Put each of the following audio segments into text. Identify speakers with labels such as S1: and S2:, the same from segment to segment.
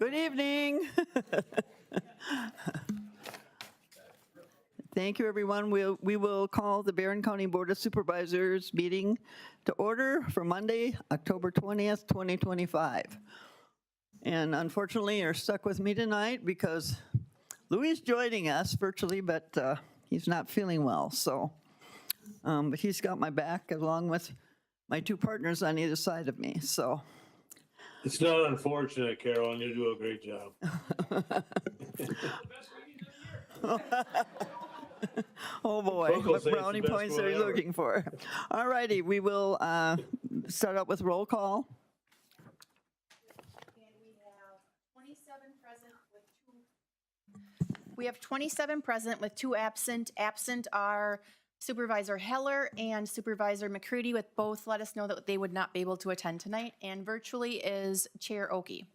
S1: Good evening. Thank you, everyone. We will call the Barron County Board of Supervisors meeting to order for Monday, October 20th, 2025. And unfortunately, you're stuck with me tonight because Louis is joining us virtually, but he's not feeling well. So, but he's got my back along with my two partners on either side of me. So.
S2: It's not unfortunate, Carolyn. You do a great job.
S1: Oh boy,
S2: Folks will
S1: what
S2: say it's the
S1: brownie
S2: best
S1: points
S2: one
S1: are you
S2: ever.
S1: looking for? All righty, we will start out with roll call.
S3: We have 27 present with 2 absent. Absent are Supervisor Heller and Supervisor McCready, with both let us know that they would not be able to attend tonight. And virtually is Chair Oki.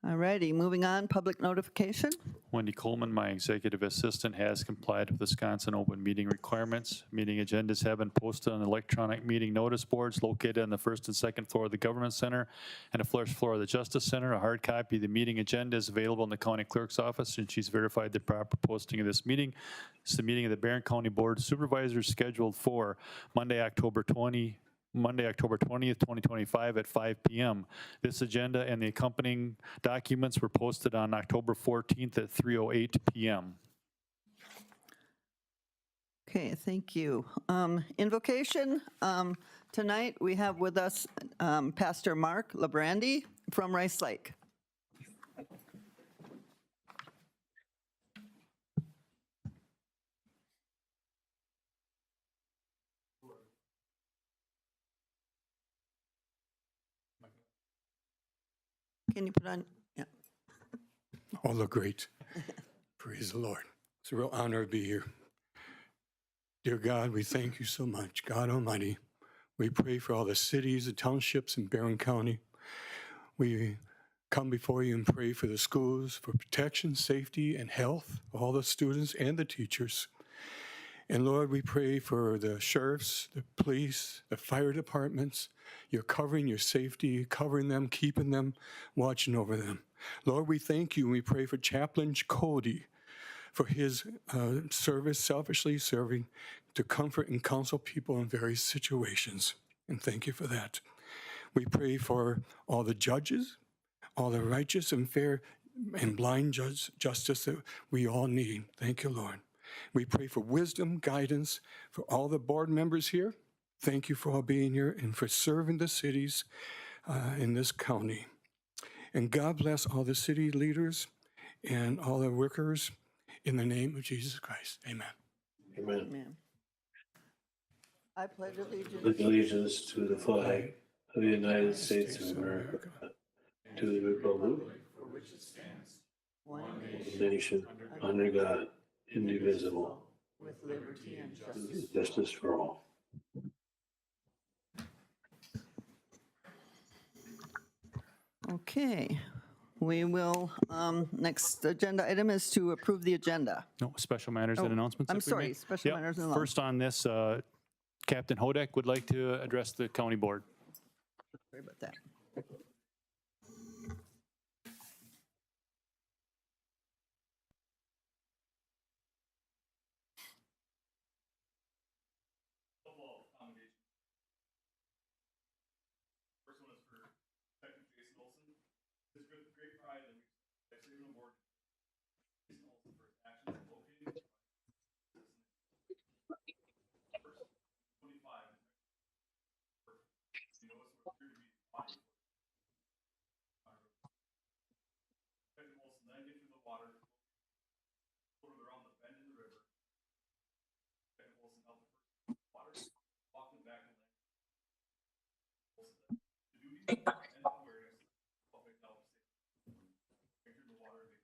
S1: All righty, moving on, public notification.
S4: Wendy Coleman, my executive assistant, has complied with Wisconsin open meeting requirements. Meeting agendas have been posted on electronic meeting notice boards located on the first and second floor of the Government Center and the first floor of the Justice Center. A hard copy of the meeting agenda is available in the county clerk's office, and she's verified the proper posting of this meeting. It's the meeting of the Barron County Board of Supervisors scheduled for Monday, October 20th, 2025 at 5 p.m. This agenda and the accompanying documents were posted on October 14th at 3:08 p.m.
S1: Okay, thank you. Invocation, tonight we have with us Pastor Mark Labrandi from Rice Lake. Can you put on, yeah.
S5: Oh, look great. Praise the Lord. It's a real honor to be here. Dear God, we thank you so much. God Almighty, we pray for all the cities and townships in Barron County. We come before you and pray for the schools, for protection, safety, and health of all the students and the teachers. And Lord, we pray for the sheriffs, the police, the fire departments. You're covering your safety, covering them, keeping them, watching over them. Lord, we thank you and we pray for Chaplain Cody for his service, selfishly serving to comfort and counsel people in various situations. And thank you for that. We pray for all the judges, all the righteous and fair and blind justice that we all need. Thank you, Lord. We pray for wisdom, guidance for all the board members here. Thank you for all being here and for serving the cities in this county. And God bless all the city leaders and all the workers in the name of Jesus Christ. Amen.
S2: Amen.
S1: Amen. I pledge allegiance
S2: With allegiance to the flag of the United States of America, to the republic,
S1: one
S2: nation, under God, indivisible,
S1: with liberty and justice.
S2: with justice for all.
S1: Okay, we will, next agenda item is to approve the agenda.
S4: No special matters and announcements.
S1: I'm
S4: if we
S1: sorry,
S4: may?
S1: special
S4: Yep.
S1: matters and
S4: First on this, Captain Hodek would like to address the county board.
S1: Sorry about that.
S4: First one is for Detective Jason Olson. His great pride that we executive award Jason Olson for his actions in locating first 25. You know, it's appeared to be body. Detective Olson then get through the water, floated around the bend in the river. Detective Olson helped the first water, walking back and land. The duty and awareness of public health safety. Enter the water.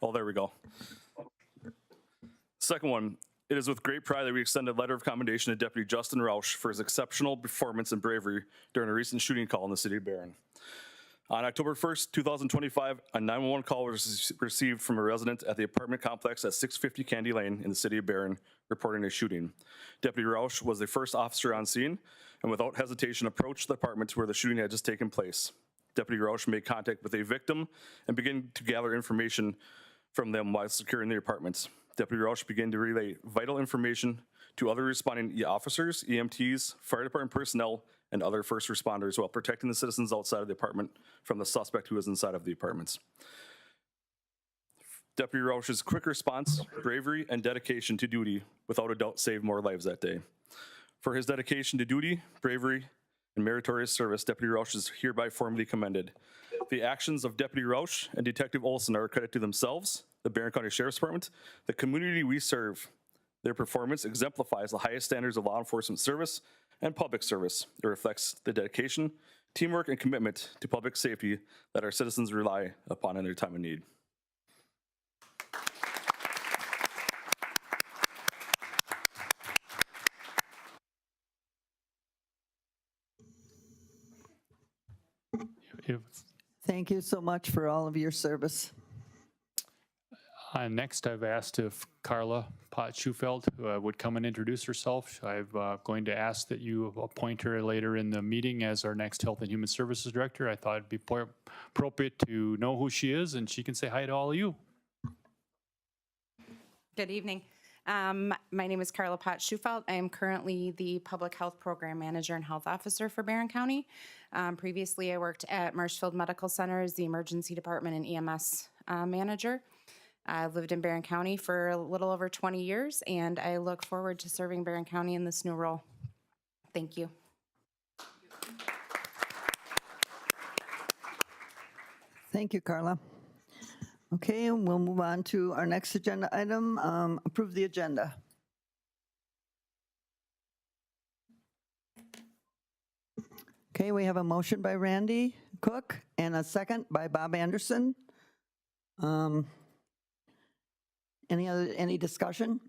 S6: Oh, there we go. Second one, it is with great pride that we extend a letter of commendation to Deputy Justin Rausch for his exceptional performance and bravery during a recent shooting call in the city of Barron. On October 1st, 2025, a 911 call was received from a resident at the apartment complex at 650 Candy Lane in the city of Barron reporting a shooting. Deputy Roush was the first officer on scene and without hesitation approached the apartment where the shooting had just taken place. Deputy Roush made contact with a victim and began to gather information from them while securing the apartments. Deputy Roush began to relay vital information to other responding officers, EMTs, fire department personnel, and other first responders while protecting the citizens outside of the apartment from the suspect who was inside of the apartments. Deputy Roush's quick response, bravery, and dedication to duty without a doubt saved more lives that day. For his dedication to duty, bravery, and meritorious service, Deputy Roush is hereby formally commended. The actions of Deputy Roush and Detective Olson are a credit to themselves, the Barron County Sheriff's Department, the community we serve. Their performance exemplifies the highest standards of law enforcement service and public service. It reflects the dedication, teamwork, and commitment to public safety that our citizens rely upon in their time of need.
S4: If-
S1: Thank you so much for all of your service.
S4: Next, I've asked if Carla Potts-Schufeld would come and introduce herself. I'm going to ask that you appoint her later in the meeting as our next Health and Human Services Director. I thought it'd be appropriate to know who she is, and she can say hi to all of you.
S7: Good evening. My name is Carla Potts-Schufeld. I am currently the Public Health Program Manager and Health Officer for Barron County. Previously, I worked at Marshfield Medical Center as the Emergency Department and EMS Manager. I've lived in Barron County for a little over 20 years, and I look forward to serving Barron County in this new role. Thank you.
S1: Thank you, Carla. Okay, and we'll move on to our next agenda item, approve the agenda. Okay, we have a motion by Randy Cook and a second by Bob Anderson. Any discussion?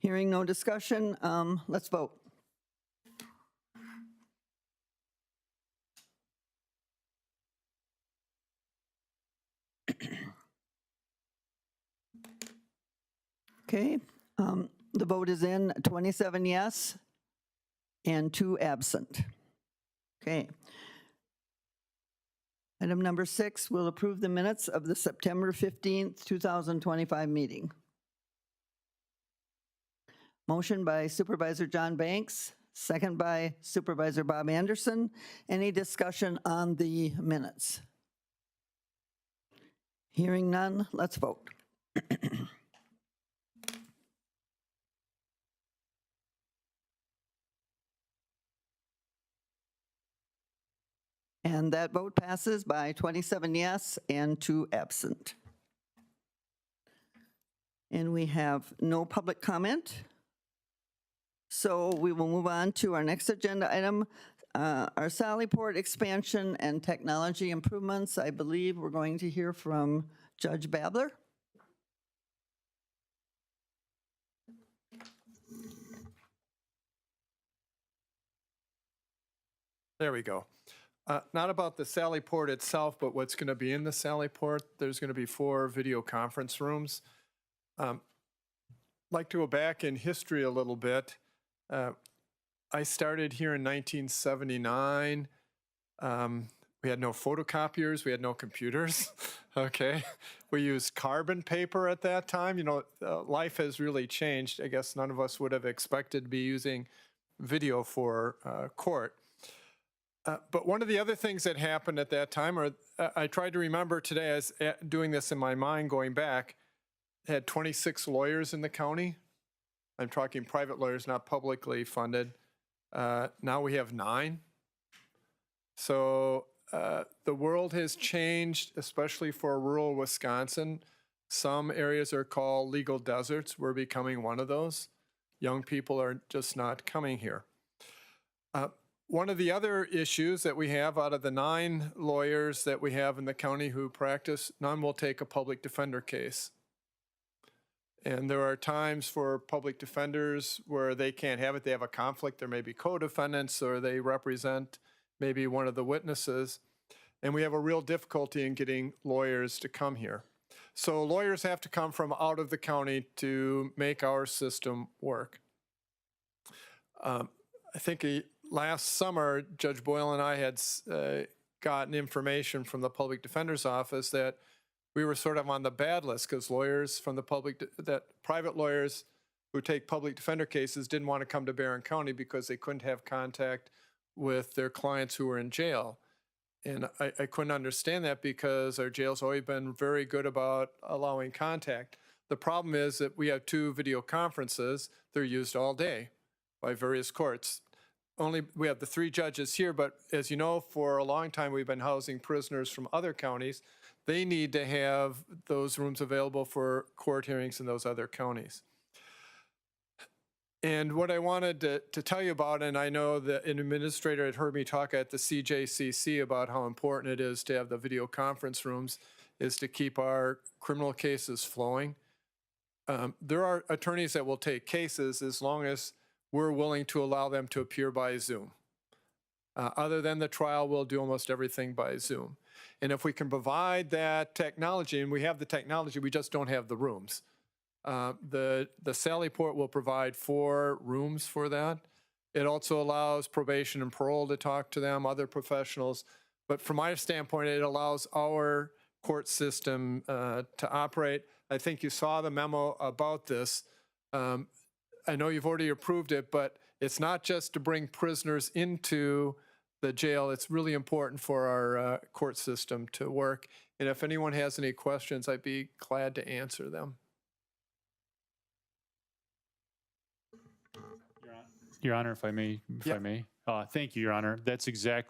S1: Hearing no discussion, let's vote. Okay, the vote is in, 27 yes and 2 absent. Okay. Item number 6, we'll approve the minutes of the September 15th, 2025 meeting. Motion by Supervisor John Banks, second by Supervisor Bob Anderson. Any discussion on the minutes? Hearing none, let's vote. And that vote passes by 27 yes and 2 absent. And we have no public comment. So we will move on to our next agenda item, our Sallyport expansion and technology improvements. I believe we're going to hear from Judge Babler.
S8: There we go. Not about the Sallyport itself, but what's going to be in the Sallyport. There's going to be 4 video conference rooms. Like to go back in history a little bit. I started here in 1979. We had no photocopiers. We had no computers. Okay. We used carbon paper at that time. You know, life has really changed. I guess none of us would have expected to be using video for court. But one of the other things that happened at that time, or I tried to remember today as doing this in my mind going back, had 26 lawyers in the county. I'm talking private lawyers, not publicly funded. Now we have 9. So the world has changed, especially for rural Wisconsin. Some areas are called legal deserts. We're becoming one of those. Young people are just not coming here. One of the other issues that we have, out of the 9 lawyers that we have in the county who practice, none will take a public defender case. And there are times for public defenders where they can't have it. They have a conflict. There may be co-defendants or they represent maybe one of the witnesses. And we have a real difficulty in getting lawyers to come here. So lawyers have to come from out of the county to make our system work. I think last summer, Judge Boyle and I had gotten information from the Public Defender's Office that we were sort of on the bad list because lawyers from the private lawyers who take public defender cases didn't want to come to Barron County because they couldn't have contact with their clients who were in jail. And I couldn't understand that because our jail's always been very good about allowing contact. The problem is that we have 2 video conferences. They're used all day by various courts. We have the 3 judges here, but as you know, for a long time, we've been housing prisoners from other counties. They need to have those rooms available for court hearings in those other counties. And what I wanted to tell you about, and I know that an administrator had heard me talk at the CJCC about how important it is to have the video conference rooms, is to keep our criminal cases flowing. There are attorneys that will take cases as long as we're willing to allow them to appear by Zoom. Other than the trial, we'll do almost everything by Zoom. And if we can provide that technology, and we have the technology, we just don't have the rooms. The Sallyport will provide 4 rooms for that. It also allows probation and parole to talk to them, other professionals. But from my standpoint, it allows our court system to operate. I think you saw the memo about this. I know you've already approved it, but it's not just to bring prisoners into the jail. It's really important for our court system to work. And if anyone has any questions, I'd be glad to answer them.
S4: Your Honor, if I may, thank you, Your Honor.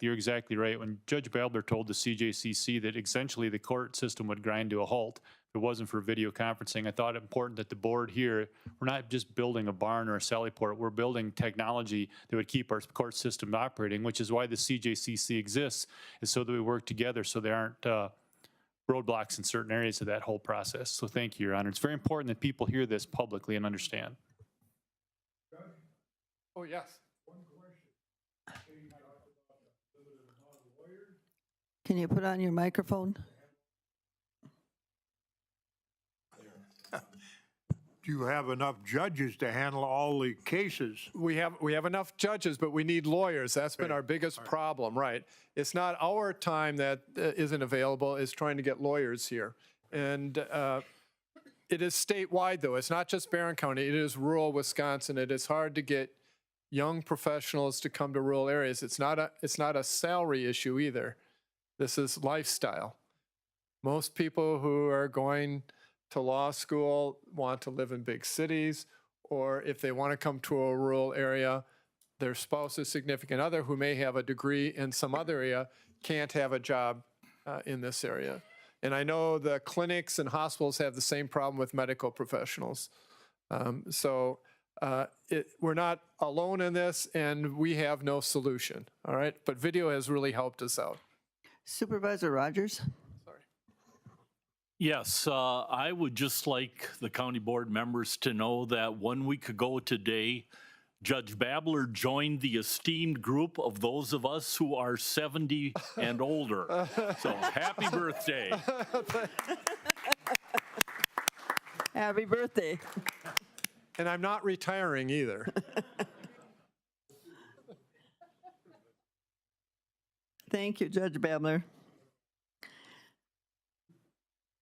S4: You're exactly right. When Judge Babler told the CJCC that essentially the court system would grind to a halt, if it wasn't for video conferencing, I thought it important that the board here, we're not just building a barn or a Sallyport, we're building technology that would keep our court system operating, which is why the CJCC exists, is so that we work together so there aren't roadblocks in certain areas of that whole process. So thank you, Your Honor. It's very important that people hear this publicly and understand.
S8: Oh, yes.
S1: Can you put on your microphone?
S9: Do you have enough judges to handle all the cases?
S8: We have enough judges, but we need lawyers. That's been our biggest problem, right? It's not our time that isn't available, it's trying to get lawyers here. And it is statewide, though. It's not just Barron County. It is rural Wisconsin. It is hard to get young professionals to come to rural areas. It's not a salary issue either. This is lifestyle. Most people who are going to law school want to live in big cities, or if they want to come to a rural area, their spouse or significant other who may have a degree in some other area can't have a job in this area. And I know the clinics and hospitals have the same problem with medical professionals. We're not alone in this, and we have no solution, all right? But video has really helped us out.
S1: Supervisor Rogers?
S10: Yes, I would just like the county board members to know that 1 week ago today, Judge Babler joined the esteemed group of those of us who are 70 and older. So happy birthday.
S1: Happy birthday.
S8: And I'm not retiring either.
S1: Thank you, Judge Babler.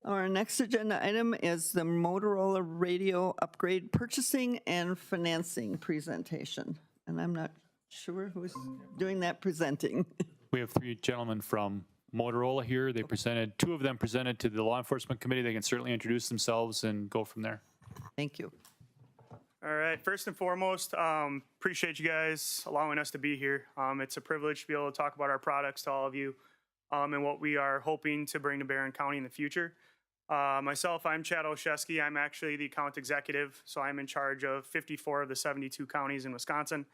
S1: Our next agenda item is the Motorola radio upgrade purchasing and financing presentation. And I'm not sure who's doing that presenting.
S4: We have 3 gentlemen from Motorola here. They presented, 2 of them presented to the Law Enforcement Committee. They can certainly introduce themselves and go from there.
S1: Thank you.
S11: All right, first and foremost, appreciate you guys allowing us to be here. It's a privilege to be able to talk about our products to all of you and what we are hoping to bring to Barron County in the future. Myself, I'm Chad Olszewski. I'm actually the account executive, so I'm in charge of 54 of the 72 counties in Wisconsin.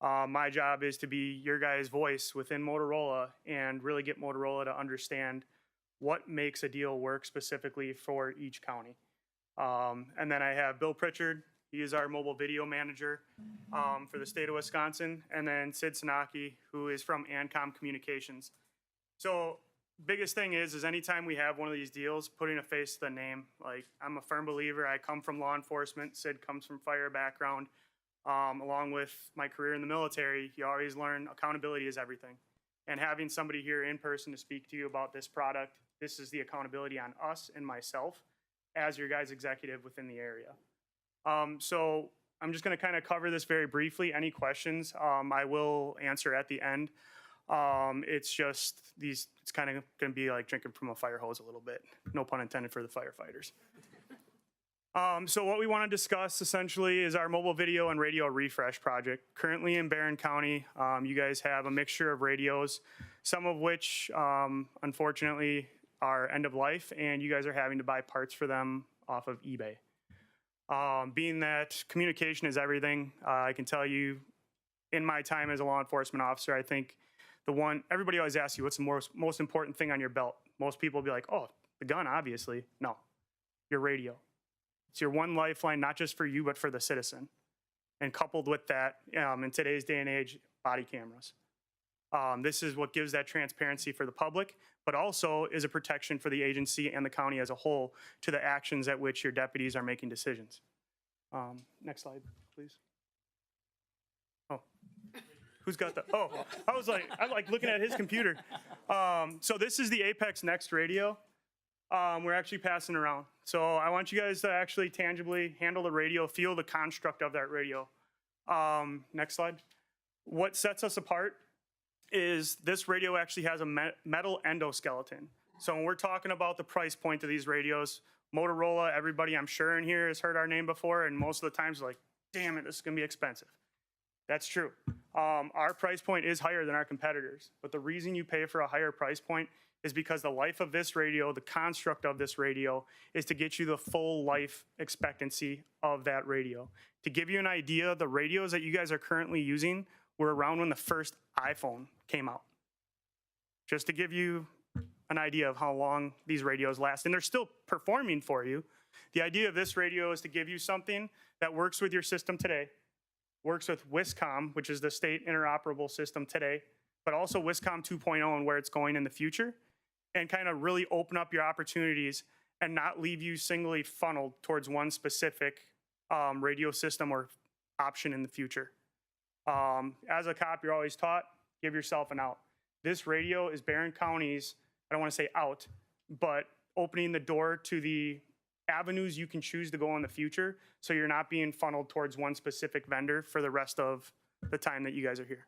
S11: My job is to be your guys' voice within Motorola and really get Motorola to understand what makes a deal work specifically for each county. And then I have Bill Pritchard. He is our mobile video manager for the state of Wisconsin. And then Sid Sanaki, who is from Ancom Communications. So biggest thing is anytime we have one of these deals, putting a face to the name. Like, I'm a firm believer. I come from law enforcement. Sid comes from fire background. Along with my career in the military, you always learn accountability is everything. And having somebody here in person to speak to you about this product, this is the accountability on us and myself as your guys' executive within the area. So I'm just going to kind of cover this very briefly. Any questions, I will answer at the end. It's just it's kind of going to be like drinking from a fire hose a little bit. No pun intended for the firefighters. So what we want to discuss essentially is our mobile video and radio refresh project. Currently in Barron County, you guys have a mixture of radios, some of which unfortunately are end of life, and you guys are having to buy parts for them off of eBay. Being that communication is everything, I can tell you in my time as a law enforcement officer, I think everybody always asks you what's the most important thing on your belt. Most people will be like, oh, the gun, obviously. No, your radio. It's your one lifeline, not just for you, but for the citizen. And coupled with that, in today's day and age, body cameras. This is what gives that transparency for the public, but also is a protection for the agency and the county as a whole to the actions at which your deputies are making decisions. Next slide, please. Oh, who's got the, oh, I like looking at his computer. So this is the Apex Next radio. We're actually passing around. So I want you guys to actually tangibly handle the radio, feel the construct of that radio. Next slide. What sets us apart is this radio actually has a metal endoskeleton. So when we're talking about the price point of these radios, Motorola, everybody I'm sure in here has heard our name before, and most of the times like, damn it, this is gonna be expensive. That's true. Our price point is higher than our competitors, but the reason you pay for a higher price point is because the life of this radio, the construct of this radio, is to get you the full life expectancy of that radio. To give you an idea, the radios that you guys are currently using were around when the first iPhone came out. Just to give you an idea of how long these radios last, and they're still performing for you. The idea of this radio is to give you something that works with your system today, works with WISCOM, which is the state interoperable system today, but also WISCOM 2.0 and where it's going in the future, and kind of really open up your opportunities and not leave you singly funneled towards one specific radio system or option in the future. As a cop, you're always taught, give yourself an out. This radio is Barron County's, I don't want to say out, but opening the door to the avenues you can choose to go in the future, so you're not being funneled towards one specific vendor for the rest of the time that you guys are here.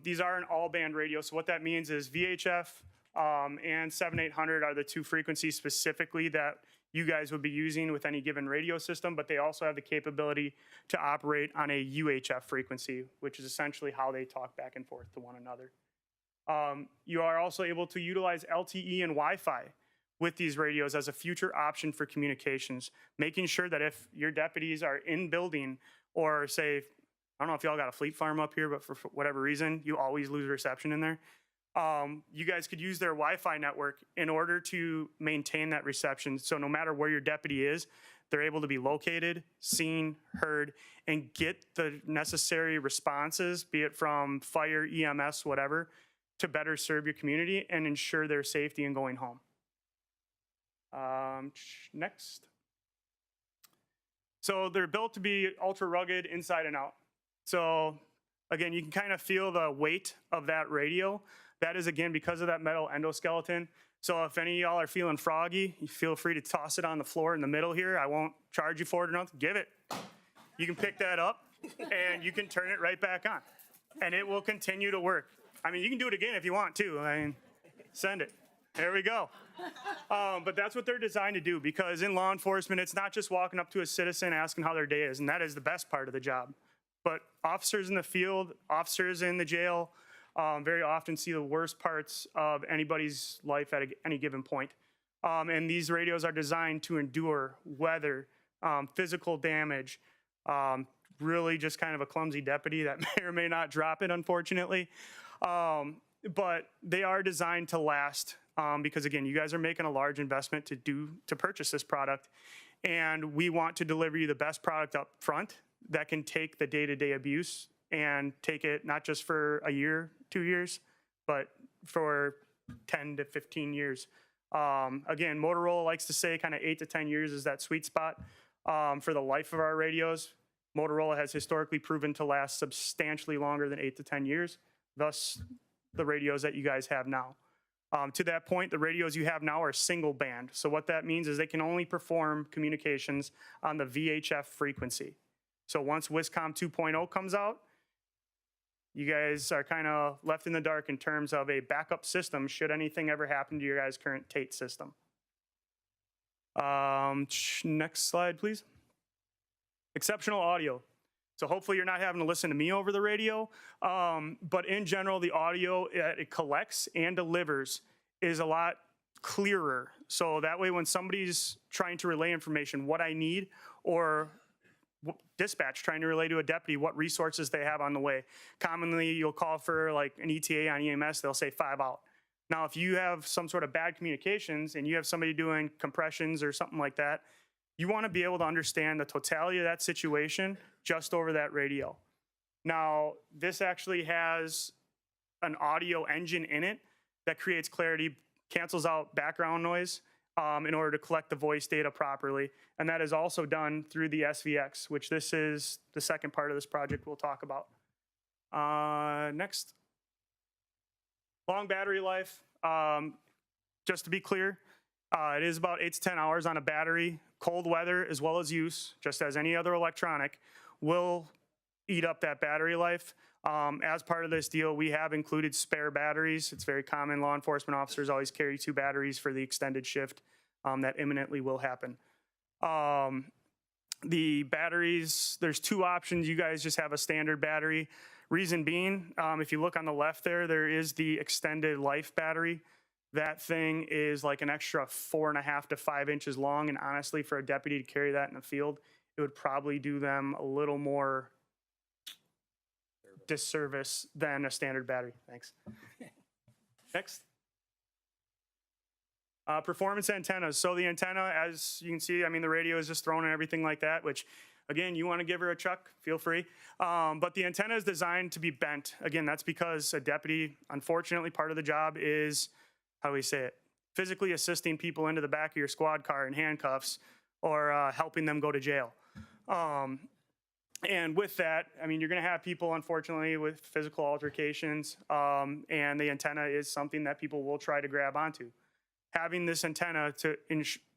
S11: These are an all-band radio, so what that means is VHF and 7800 are the two frequencies specifically that you guys would be using with any given radio system, but they also have the capability to operate on a UHF frequency, which is essentially how they talk back and forth to one another. You are also able to utilize LTE and Wi-Fi with these radios as a future option for communications, making sure that if your deputies are in building or say, I don't know if y'all got a Fleet Farm up here, but for whatever reason, you always lose reception in there. You guys could use their Wi-Fi network in order to maintain that reception. So no matter where your deputy is, they're able to be located, seen, heard, and get the necessary responses, be it from fire, EMS, whatever, to better serve your community and ensure their safety in going home. Next. So they're built to be ultra rugged inside and out. So again, you can kind of feel the weight of that radio. That is, again, because of that metal endoskeleton. So if any of y'all are feeling froggy, you feel free to toss it on the floor in the middle here. I won't charge you for it or nothing. Give it. You can pick that up and you can turn it right back on. And it will continue to work. I mean, you can do it again if you want to. I mean, send it. There we go. But that's what they're designed to do, because in law enforcement, it's not just walking up to a citizen asking how their day is, and that is the best part of the job. But officers in the field, officers in the jail, very often see the worst parts of anybody's life at any given point. And these radios are designed to endure weather, physical damage, really just kind of a clumsy deputy that may or may not drop it, unfortunately. But they are designed to last because, again, you guys are making a large investment to purchase this product. And we want to deliver you the best product up front that can take the day-to-day abuse and take it not just for a year, 2 years, but for 10 to 15 years. Again, Motorola likes to say kind of 8 to 10 years is that sweet spot for the life of our radios. Motorola has historically proven to last substantially longer than 8 to 10 years, thus the radios that you guys have now. To that point, the radios you have now are single band. So what that means is they can only perform communications on the VHF frequency. So once WISCOM 2.0 comes out, you guys are kind of left in the dark in terms of a backup system should anything ever happen to your guys' current Tate system. Next slide, please. Exceptional audio. So hopefully you're not having to listen to me over the radio, but in general, the audio it collects and delivers is a lot clearer. So that way when somebody's trying to relay information, what I need, or dispatch trying to relay to a deputy what resources they have on the way. Commonly, you'll call for like an ETA on EMS, they'll say 5 out. Now, if you have some sort of bad communications and you have somebody doing compressions or something like that, you want to be able to understand the totality of that situation just over that radio. Now, this actually has an audio engine in it that creates clarity, cancels out background noise in order to collect the voice data properly. And that is also done through the SVX, which this is the second part of this project we'll talk about. Next. Long battery life. Just to be clear, it is about 8 to 10 hours on a battery. Cold weather, as well as use, just as any other electronic, will eat up that battery life. As part of this deal, we have included spare batteries. It's very common. Law enforcement officers always carry 2 batteries for the extended shift that imminently will happen. The batteries, there's 2 options. You guys just have a standard battery. Reason being, if you look on the left there is the extended life battery. That thing is like an extra 4.5 to 5 inches long, and honestly, for a deputy to carry that in the field, it would probably do them a little more disservice than a standard battery. Thanks. Next. Performance antennas. So the antenna, as you can see, I mean, the radio is just thrown and everything like that, which, again, you want to give her a chuck, feel free. But the antenna is designed to be bent. Again, that's because a deputy, unfortunately, part of the job is, how do we say it, physically assisting people into the back of your squad car in handcuffs or helping them go to jail. And with that, I mean, you're going to have people, unfortunately, with physical altercations, and the antenna is something that people will try to grab onto. Having this antenna to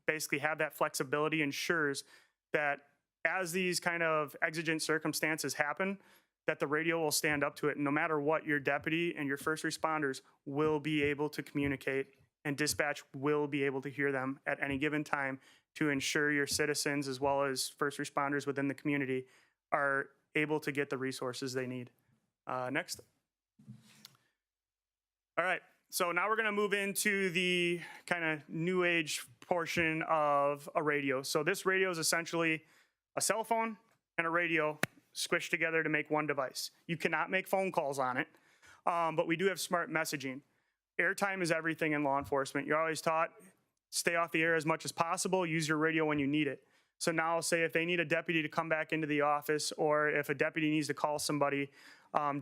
S11: basically have that flexibility ensures that as these kind of exigent circumstances happen, that the radio will stand up to it. And no matter what, your deputy and your first responders will be able to communicate, and dispatch will be able to hear them at any given time to ensure your citizens, as well as first responders within the community, are able to get the resources they need. Next. All right, so now we're gonna move into the kind of new age portion of a radio. So this radio is essentially a cell phone and a radio squished together to make one device. You cannot make phone calls on it, but we do have smart messaging. Airtime is everything in law enforcement. You're always taught, stay off the air as much as possible, use your radio when you need it. So now, say if they need a deputy to come back into the office, or if a deputy needs to call somebody,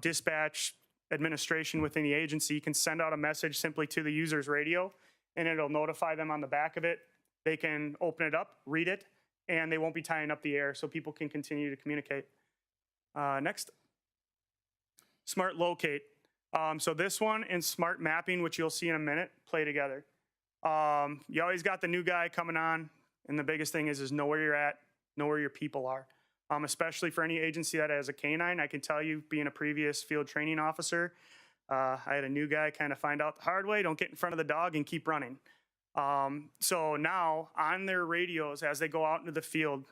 S11: dispatch, administration within the agency can send out a message simply to the user's radio, and it'll notify them on the back of it. They can open it up, read it, and they won't be tying up the air, so people can continue to communicate. Next. Smart locate. So this one and smart mapping, which you'll see in a minute, play together. You always got the new guy coming on, and the biggest thing is know where you're at, know where your people are. Especially for any agency that has a canine, I can tell you, being a previous field training officer, I had a new guy kind of find out the hard way, don't get in front of the dog and keep running. So now on their radios, as they go out into the field,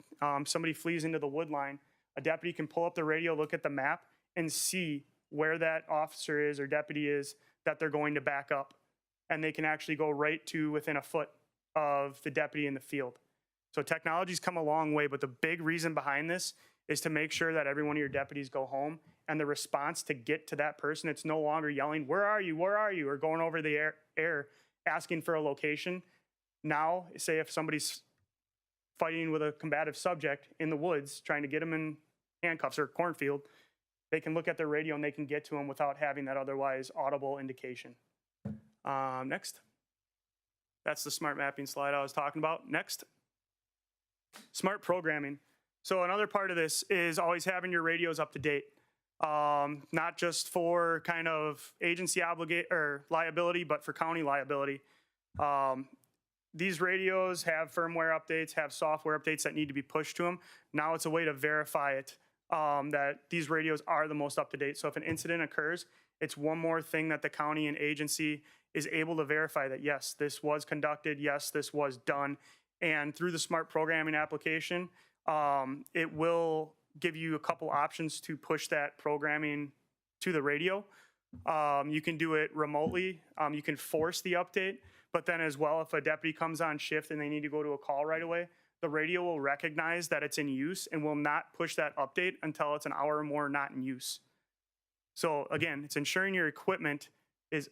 S11: somebody flees into the wood line, a deputy can pull up the radio, look at the map, and see where that officer is or deputy is that they're going to back up. And they can actually go right to within a foot of the deputy in the field. So technology's come a long way, but the big reason behind this is to make sure that every one of your deputies go home, and the response to get to that person, it's no longer yelling, where are you, or going over the air asking for a location. Now, say if somebody's fighting with a combative subject in the woods, trying to get them in handcuffs or a cornfield, they can look at their radio and they can get to them without having that otherwise audible indication. Next. That's the smart mapping slide I was talking about. Next. Smart programming. So another part of this is always having your radios up to date. Not just for kind of agency liability, but for county liability. These radios have firmware updates, have software updates that need to be pushed to them. Now it's a way to verify it, that these radios are the most up to date. So if an incident occurs, it's one more thing that the county and agency is able to verify that, yes, this was conducted, yes, this was done. And through the smart programming application, it will give you a couple options to push that programming to the radio. You can do it remotely. You can force the update, but then as well, if a deputy comes on shift and they need to go to a call right away, the radio will recognize that it's in use and will not push that update until it's an hour or more not in use. So again, it's ensuring your equipment is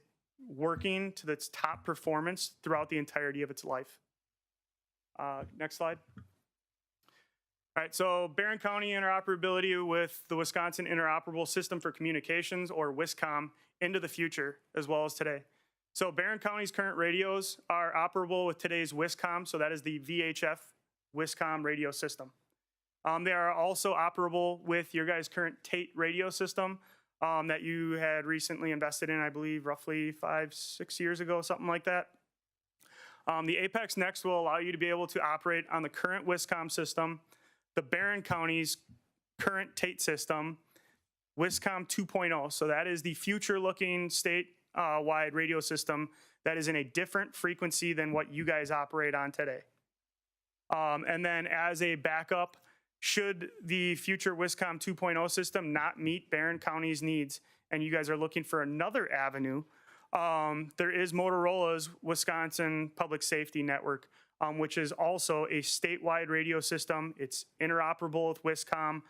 S11: working to its top performance throughout the entirety of its life. Next slide. All right, so Barron County interoperability with the Wisconsin Interoperable System for Communications, or WISCOM, into the future as well as today. So Barron County's current radios are operable with today's WISCOM, so that is the VHF WISCOM radio system. They are also operable with your guys' current Tate radio system that you had recently invested in, I believe, roughly 5-6 years ago, something like that. The Apex Next will allow you to be able to operate on the current WISCOM system, the Barron County's current Tate system, WISCOM 2.0. So that is the future-looking state-wide radio system that is in a different frequency than what you guys operate on today. And then as a backup, should the future WISCOM 2.0 system not meet Barron County's needs and you guys are looking for another avenue, there is Motorola's Wisconsin Public Safety Network, which is also a statewide radio system. It's interoperable with WISCOM.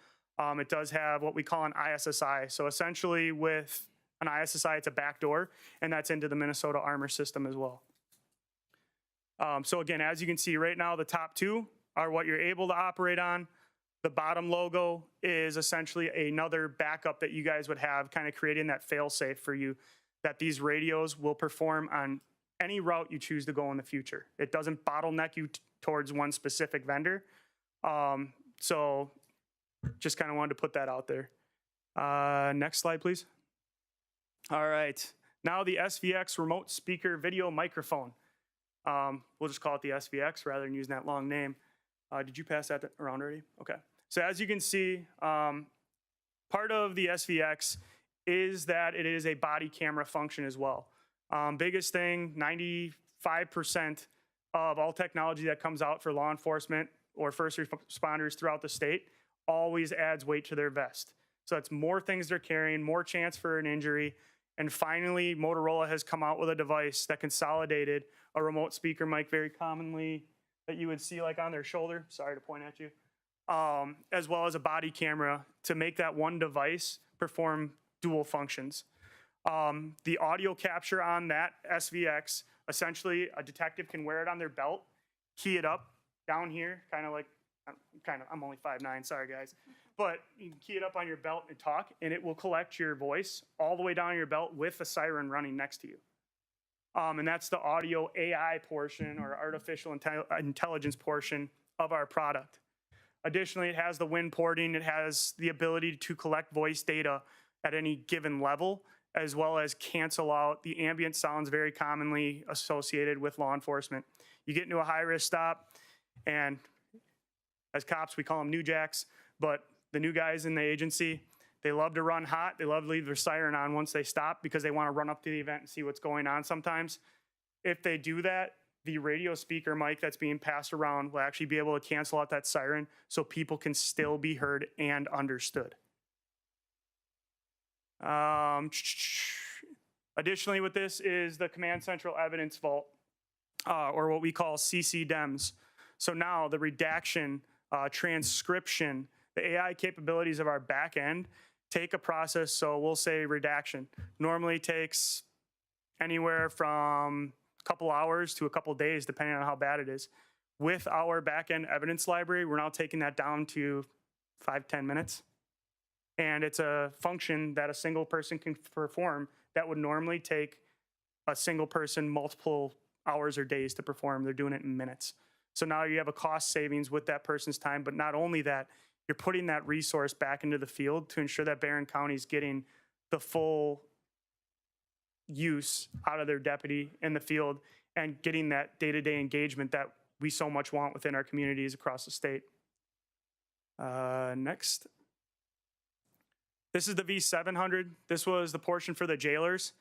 S11: It does have what we call an ISSI. So essentially with an ISSI, it's a backdoor, and that's into the Minnesota Armor system as well. So again, as you can see right now, the top two are what you're able to operate on. The bottom logo is essentially another backup that you guys would have, kind of creating that fail-safe for you, that these radios will perform on any route you choose to go in the future. It doesn't bottleneck you towards one specific vendor. So just kind of wanted to put that out there. Next slide, please. All right, now the SVX remote speaker video microphone. We'll just call it the SVX rather than using that long name. Did you pass that around already? Okay. So as you can see, part of the SVX is that it is a body camera function as well. Biggest thing, 95% of all technology that comes out for law enforcement or first responders throughout the state always adds weight to their vest. So it's more things they're carrying, more chance for an injury. And finally, Motorola has come out with a device that consolidated a remote speaker mic, very commonly that you would see like on their shoulder, sorry to point at you, as well as a body camera to make that one device perform dual functions. The audio capture on that SVX, essentially a detective can wear it on their belt, key it up down here, I'm only 5'9", sorry guys. But you can key it up on your belt and talk, and it will collect your voice all the way down your belt with a siren running next to you. And that's the audio AI portion, or artificial intelligence portion of our product. Additionally, it has the WIN porting. It has the ability to collect voice data at any given level, as well as cancel out the ambient sounds very commonly associated with law enforcement. You get into a high-risk stop, and as cops, we call them new jacks, but the new guys in the agency, they love to run hot. They love to leave their siren on once they stop because they want to run up to the event and see what's going on sometimes. If they do that, the radio speaker mic that's being passed around will actually be able to cancel out that siren so people can still be heard and understood. Additionally with this is the Command Central Evidence Vault, or what we call CCDEMS. So now the redaction, transcription, the AI capabilities of our back end take a process, so we'll say redaction. Normally takes anywhere from a couple hours to a couple days, depending on how bad it is. With our back-end evidence library, we're now taking that down to 5-10 minutes. And it's a function that a single person can perform that would normally take a single person multiple hours or days to perform. They're doing it in minutes. So now you have a cost savings with that person's time, but not only that, you're putting that resource back into the field to ensure that Barron County is getting the full use out of their deputy in the field and getting that day-to-day engagement that we so much want within our communities across the state. Next. This is the V700. This was the portion for the jailers.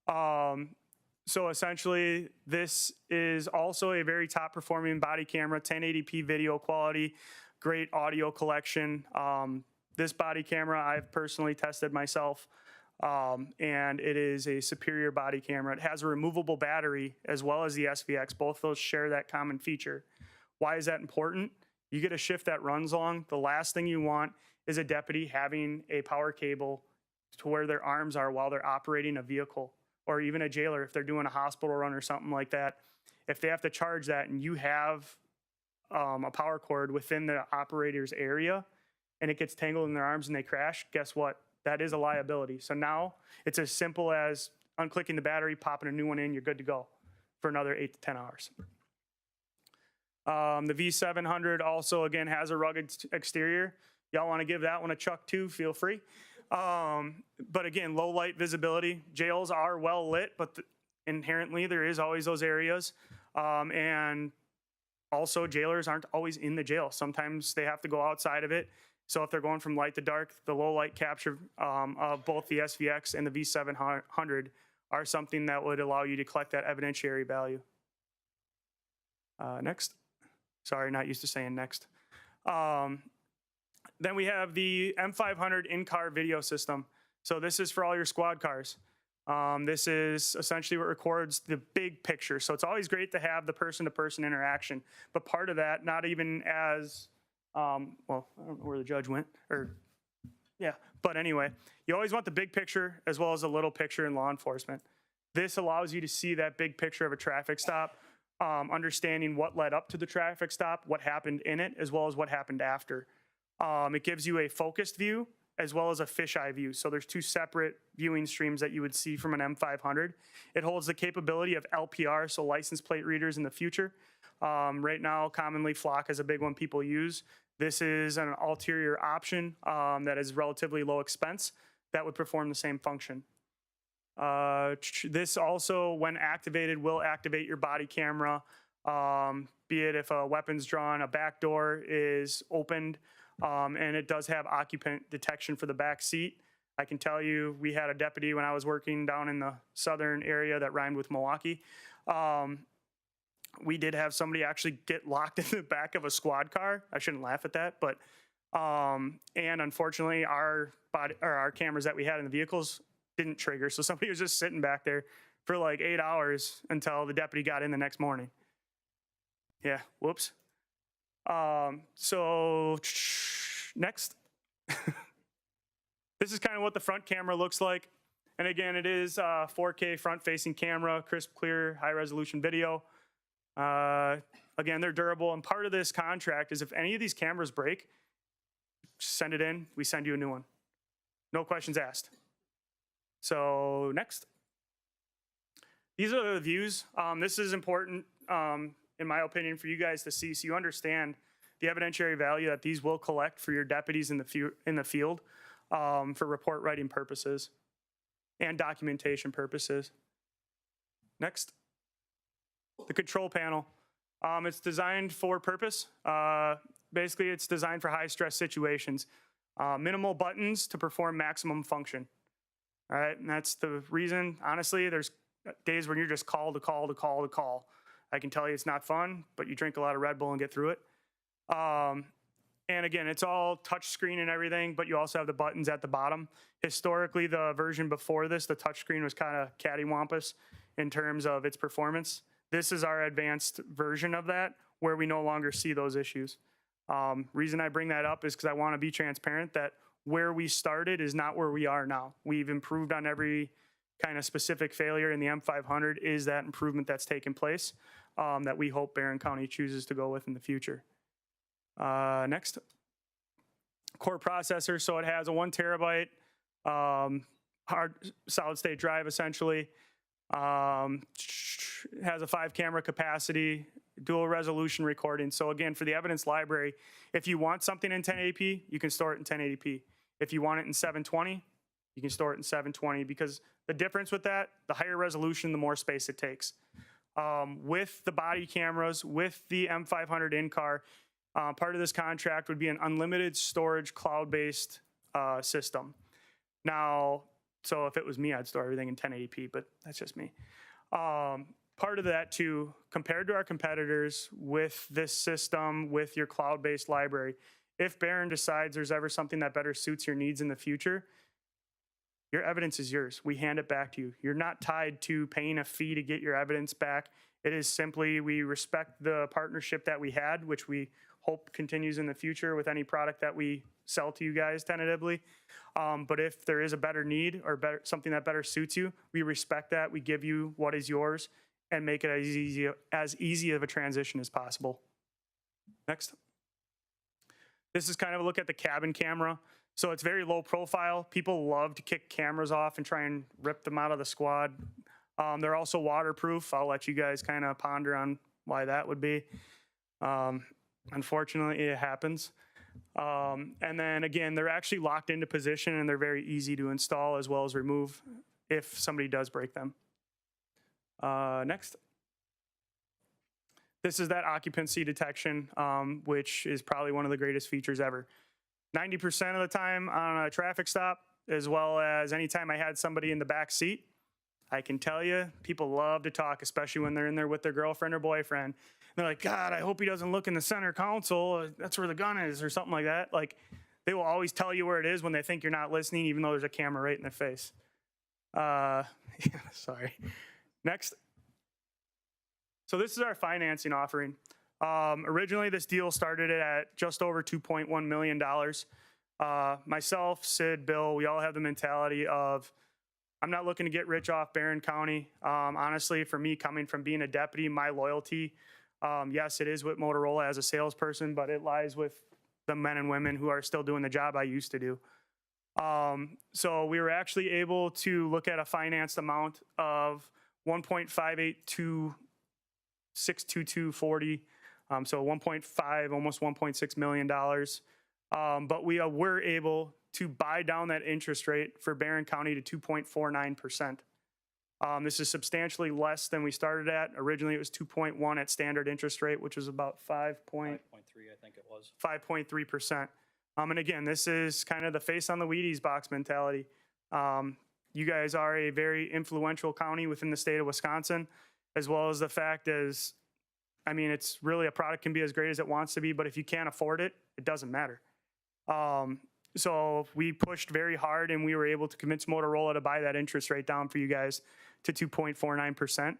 S11: So essentially, this is also a very top performing body camera, 1080p video quality, great audio collection. This body camera I've personally tested myself, and it is a superior body camera. It has a removable battery as well as the SVX. Both of those share that common feature. Why is that important? You get a shift that runs long. The last thing you want is a deputy having a power cable to where their arms are while they're operating a vehicle, or even a jailer if they're doing a hospital run or something like that. If they have to charge that and you have a power cord within the operator's area and it gets tangled in their arms and they crash, guess what? That is a liability. So now it's as simple as unclicking the battery, popping a new one in, you're good to go for another 8 to 10 hours. The V700 also, again, has a rugged exterior. Y'all want to give that one a chuck too, feel free. But again, low light visibility. Jails are well lit, but inherently there is always those areas. And also jailers aren't always in the jail. Sometimes they have to go outside of it. So if they're going from light to dark, the low light capture of both the SVX and the V700 are something that would allow you to collect that evidentiary value. Next. Sorry, not used to saying next. Then we have the M500 in-car video system. So this is for all your squad cars. This is essentially what records the big picture. So it's always great to have the person-to-person interaction. But part of that, not even as, well, I don't know where the judge went, or yeah. But anyway, you always want the big picture as well as the little picture in law enforcement. This allows you to see that big picture of a traffic stop, understanding what led up to the traffic stop, what happened in it, as well as what happened after. It gives you a focused view as well as a fisheye view. So there's two separate viewing streams that you would see from an M500. It holds the capability of LPR, so license plate readers in the future. Right now, commonly Flock is a big one people use. This is an ulterior option that is relatively low expense that would perform the same function. This also, when activated, will activate your body camera, be it if a weapon's drawn, a back door is opened, and it does have occupant detection for the back seat. I can tell you, we had a deputy when I was working down in the southern area that rhymed with Milwaukee. We did have somebody actually get locked in the back of a squad car. I shouldn't laugh at that, but and unfortunately, our cameras that we had in the vehicles didn't trigger. So somebody was just sitting back there for like 8 hours until the deputy got in the next morning. Yeah, whoops. So next. This is kind of what the front camera looks like. And again, it is 4K front-facing camera, crisp, clear, high-resolution video. Again, they're durable. And part of this contract is if any of these cameras break, send it in, we send you a new one. No questions asked. So next. These are the views. This is important, in my opinion, for you guys to see so you understand the evidentiary value that these will collect for your deputies in the field for report writing purposes and documentation purposes. Next. The control panel. It's designed for purpose. Basically, it's designed for high-stress situations. Minimal buttons to perform maximum function. All right, and that's the reason. Honestly, there's days when you're just call to call to call to call. I can tell you it's not fun, but you drink a lot of Red Bull and get through it. And again, it's all touch screen and everything, but you also have the buttons at the bottom. Historically, the version before this, the touch screen was kind of cattywampus in terms of its performance. This is our advanced version of that, where we no longer see those issues. Reason I bring that up is because I want to be transparent that where we started is not where we are now. We've improved on every kind of specific failure in the M500 is that improvement that's taken place that we hope Barron County chooses to go with in the future. Next. Core processor, so it has a 1 terabyte hard solid state drive essentially. Has a 5 camera capacity, dual resolution recording. So again, for the evidence library, if you want something in 1080p, you can store it in 1080p. If you want it in 720, you can store it in 720 because the difference with that, the higher resolution, the more space it takes. With the body cameras, with the M500 in-car, part of this contract would be an unlimited storage cloud-based system. Now, so if it was me, I'd store everything in 1080p, but that's just me. Part of that too, compared to our competitors with this system, with your cloud-based library, if Barron decides there's ever something that better suits your needs in the future, your evidence is yours. We hand it back to you. You're not tied to paying a fee to get your evidence back. It is simply, we respect the partnership that we had, which we hope continues in the future with any product that we sell to you guys tentatively. But if there is a better need or something that better suits you, we respect that. We give you what is yours and make it as easy of a transition as possible. Next. This is kind of a look at the cabin camera. So it's very low profile. People love to kick cameras off and try and rip them out of the squad. They're also waterproof. I'll let you guys kind of ponder on why that would be. Unfortunately, it happens. And then again, they're actually locked into position and they're very easy to install as well as remove if somebody does break them. Next. This is that occupancy detection, which is probably one of the greatest features ever. 90% of the time on a traffic stop, as well as anytime I had somebody in the back seat, I can tell you, people love to talk, especially when they're in there with their girlfriend or boyfriend. And they're like, God, I hope he doesn't look in the center console. That's where the gun is, or something like that. Like, they will always tell you where it is when they think you're not listening, even though there's a camera right in their face. Sorry. Next. So this is our financing offering. Originally, this deal started at just over $2.1 million. Myself, Sid, Bill, we all have the mentality of, I'm not looking to get rich off Barron County. Honestly, for me, coming from being a deputy, my loyalty, yes, it is with Motorola as a salesperson, but it lies with the men and women who are still doing the job I used to do. So we were actually able to look at a financed amount of 1.582,622.40. So 1.5, almost $1.6 million. But we were able to buy down that interest rate for Barron County to 2.49%. This is substantially less than we started at. Originally, it was 2.1 at standard interest rate, which was about 5.3, I think it was. 5.3%. And again, this is kind of the face on the Wheaties box mentality. You guys are a very influential county within the state of Wisconsin, as well as the fact is, I mean, it's really a product can be as great as it wants to be, but if you can't afford it, it doesn't matter. So we pushed very hard and we were able to convince Motorola to buy that interest rate down for you guys to 2.49%.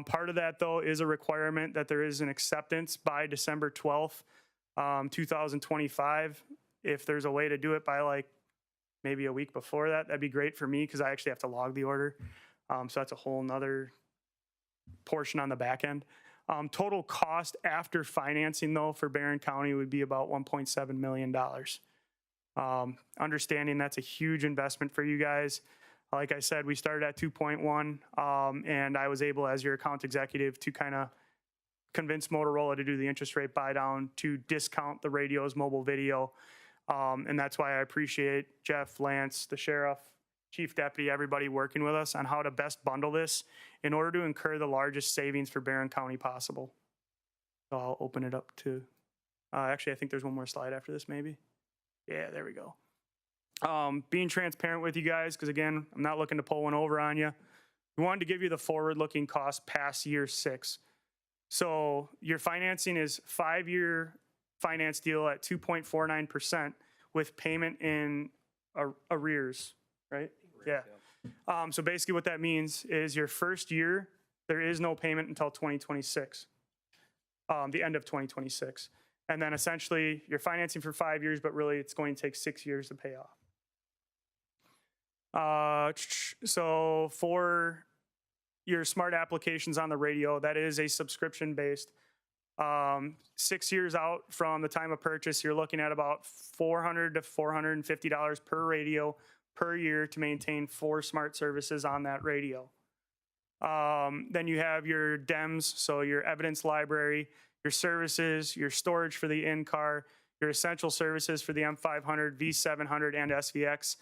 S11: Part of that, though, is a requirement that there is an acceptance by December 12th, 2025. If there's a way to do it by like maybe a week before that, that'd be great for me because I actually have to log the order. So that's a whole nother portion on the back end. Total cost after financing, though, for Barron County would be about $1.7 million. Understanding that's a huge investment for you guys. Like I said, we started at 2.1, and I was able, as your account executive, to kind of convince Motorola to do the interest rate buy down to discount the radio's mobile video. And that's why I appreciate Jeff, Lance, the sheriff, chief deputy, everybody working with us on how to best bundle this in order to incur the largest savings for Barron County possible. So I'll open it up to, actually, I think there's one more slide after this, maybe. Yeah, there we go. Being transparent with you guys, because again, I'm not looking to pull one over on you. We wanted to give you the forward-looking cost past year 6. So your financing is 5-year finance deal at 2.49% with payment in arrears, right? Yeah. So basically what that means is your first year, there is no payment until 2026, the end of 2026. And then essentially you're financing for 5 years, but really it's going to take 6 years to pay off. So for your smart applications on the radio, that is a subscription based. 6 years out from the time of purchase, you're looking at about $400 to $450 per radio per year to maintain 4 smart services on that radio. Then you have your DEMS, so your evidence library, your services, your storage for the in-car, your essential services for the M500, V700, and SVX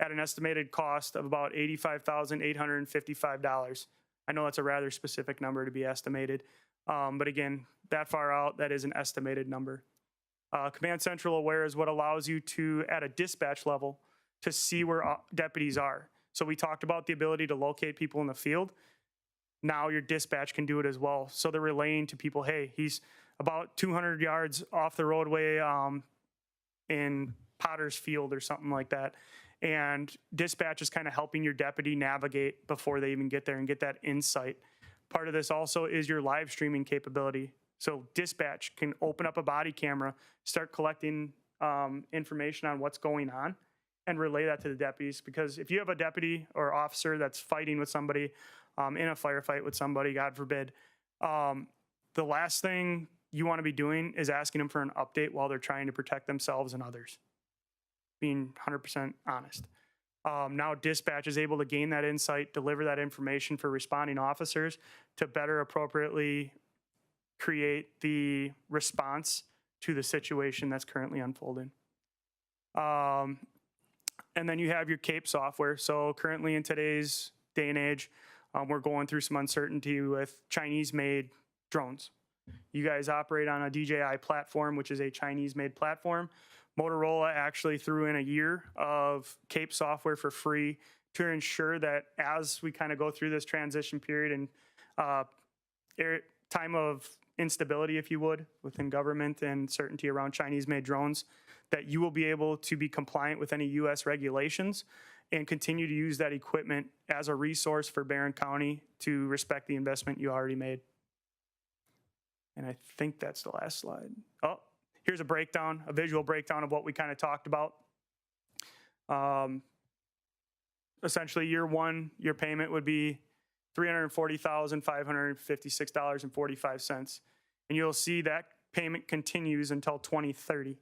S11: at an estimated cost of about $85,855. I know that's a rather specific number to be estimated, but again, that far out, that is an estimated number. Command Central Aware is what allows you to, at a dispatch level, to see where deputies are. So we talked about the ability to locate people in the field. Now your dispatch can do it as well. So they're relaying to people, hey, he's about 200 yards off the roadway in Potter's Field or something like that. And dispatch is kind of helping your deputy navigate before they even get there and get that insight. Part of this also is your live streaming capability. So dispatch can open up a body camera, start collecting information on what's going on, and relay that to the deputies. Because if you have a deputy or officer that's fighting with somebody in a firefight with somebody, God forbid, the last thing you want to be doing is asking them for an update while they're trying to protect themselves and others. Being 100% honest. Now dispatch is able to gain that insight, deliver that information for responding officers to better appropriately create the response to the situation that's currently unfolding. And then you have your CAPE software. So currently in today's day and age, we're going through some uncertainty with Chinese-made drones. You guys operate on a DJI platform, which is a Chinese-made platform. Motorola actually threw in a year of CAPE software for free to ensure that as we kind of go through this transition period and time of instability, if you would, within government and certainty around Chinese-made drones, that you will be able to be compliant with any U.S. regulations and continue to use that equipment as a resource for Barron County to respect the investment you already made. And I think that's the last slide. Oh. Here's a breakdown, a visual breakdown of what we kind of talked about. Essentially, year one, your payment would be $340,556.45. And you'll see that payment continues until 2030.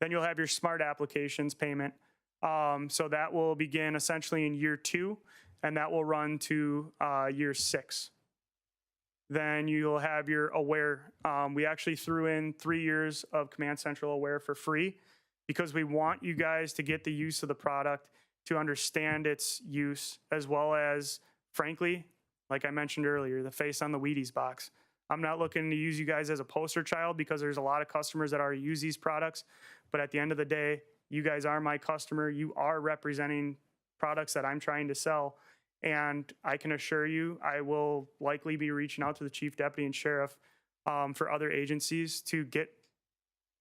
S11: Then you'll have your smart applications payment. So that will begin essentially in year 2, and that will run to year 6. Then you'll have your Aware. We actually threw in 3 years of Command Central Aware for free because we want you guys to get the use of the product, to understand its use, as well as, frankly, like I mentioned earlier, the face on the Wheaties box. I'm not looking to use you guys as a poster child because there's a lot of customers that already use these products. But at the end of the day, you guys are my customer. You are representing products that I'm trying to sell. And I can assure you, I will likely be reaching out to the chief deputy and sheriff for other agencies to get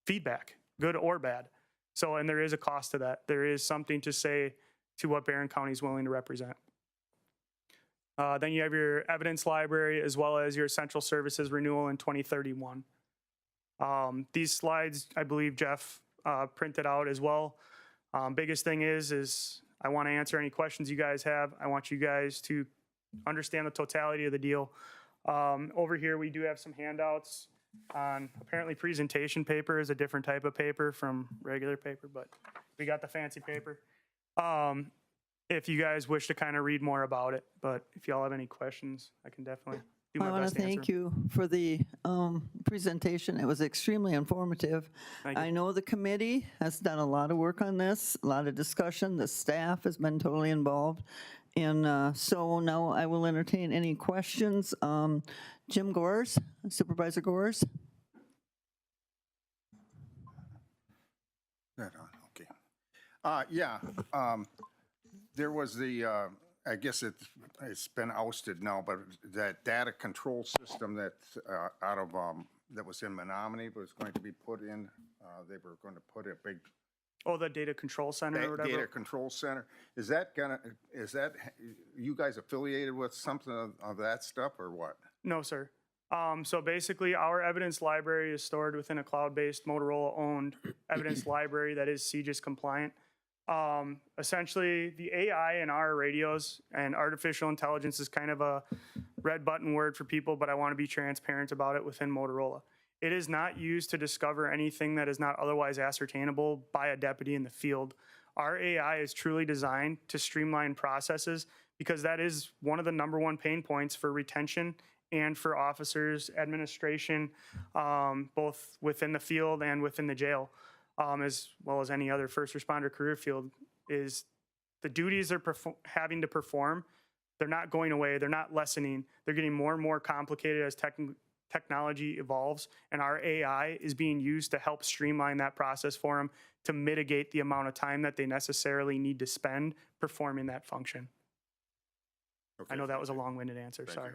S11: feedback, good or bad. So, and there is a cost to that. There is something to say to what Barron County is willing to represent. Then you have your evidence library as well as your essential services renewal in 2031. These slides, I believe Jeff printed out as well. Biggest thing is I want to answer any questions you guys have. I want you guys to understand the totality of the deal. Over here, we do have some handouts on apparently presentation paper is a different type of paper from regular paper, but we got the fancy paper. If you guys wish to kind of read more about it, but if y'all have any questions, I can definitely do
S1: I
S11: my
S1: want
S11: best
S1: to
S11: to answer.
S1: thank you for the presentation. It was extremely informative.
S11: Thank you.
S1: I know the committee has done a lot of work on this, a lot of discussion. The staff has been totally involved. And so now I will entertain any questions. Jim Gores, Supervisor Gores.
S12: That on, okay. There was the, I guess it's been ousted now, but that data control system that's out of, that was in Menominee was going to be put in, they were going to put a big
S11: Oh, the data control center or whatever?
S12: data control center. Is that you guys affiliated with something of that stuff or what?
S11: No, sir. So basically, our evidence library is stored within a cloud-based Motorola-owned evidence library that is CJIS compliant. Essentially, the AI in our radios and artificial intelligence is kind of a red button word for people, but I want to be transparent about it within Motorola. It is not used to discover anything that is not otherwise ascertainable by a deputy in the field. Our AI is truly designed to streamline processes because that is one of the number one pain points for retention and for officers, administration, both within the field and within the jail, as well as any other first responder career field, is the duties they're having to perform. They're not going away. They're not lessening. They're getting more and more complicated as technology evolves, and our AI is being used to help streamline that process for them to mitigate the amount of time that they necessarily need to spend performing that function. I know that was a long-winded answer, sorry.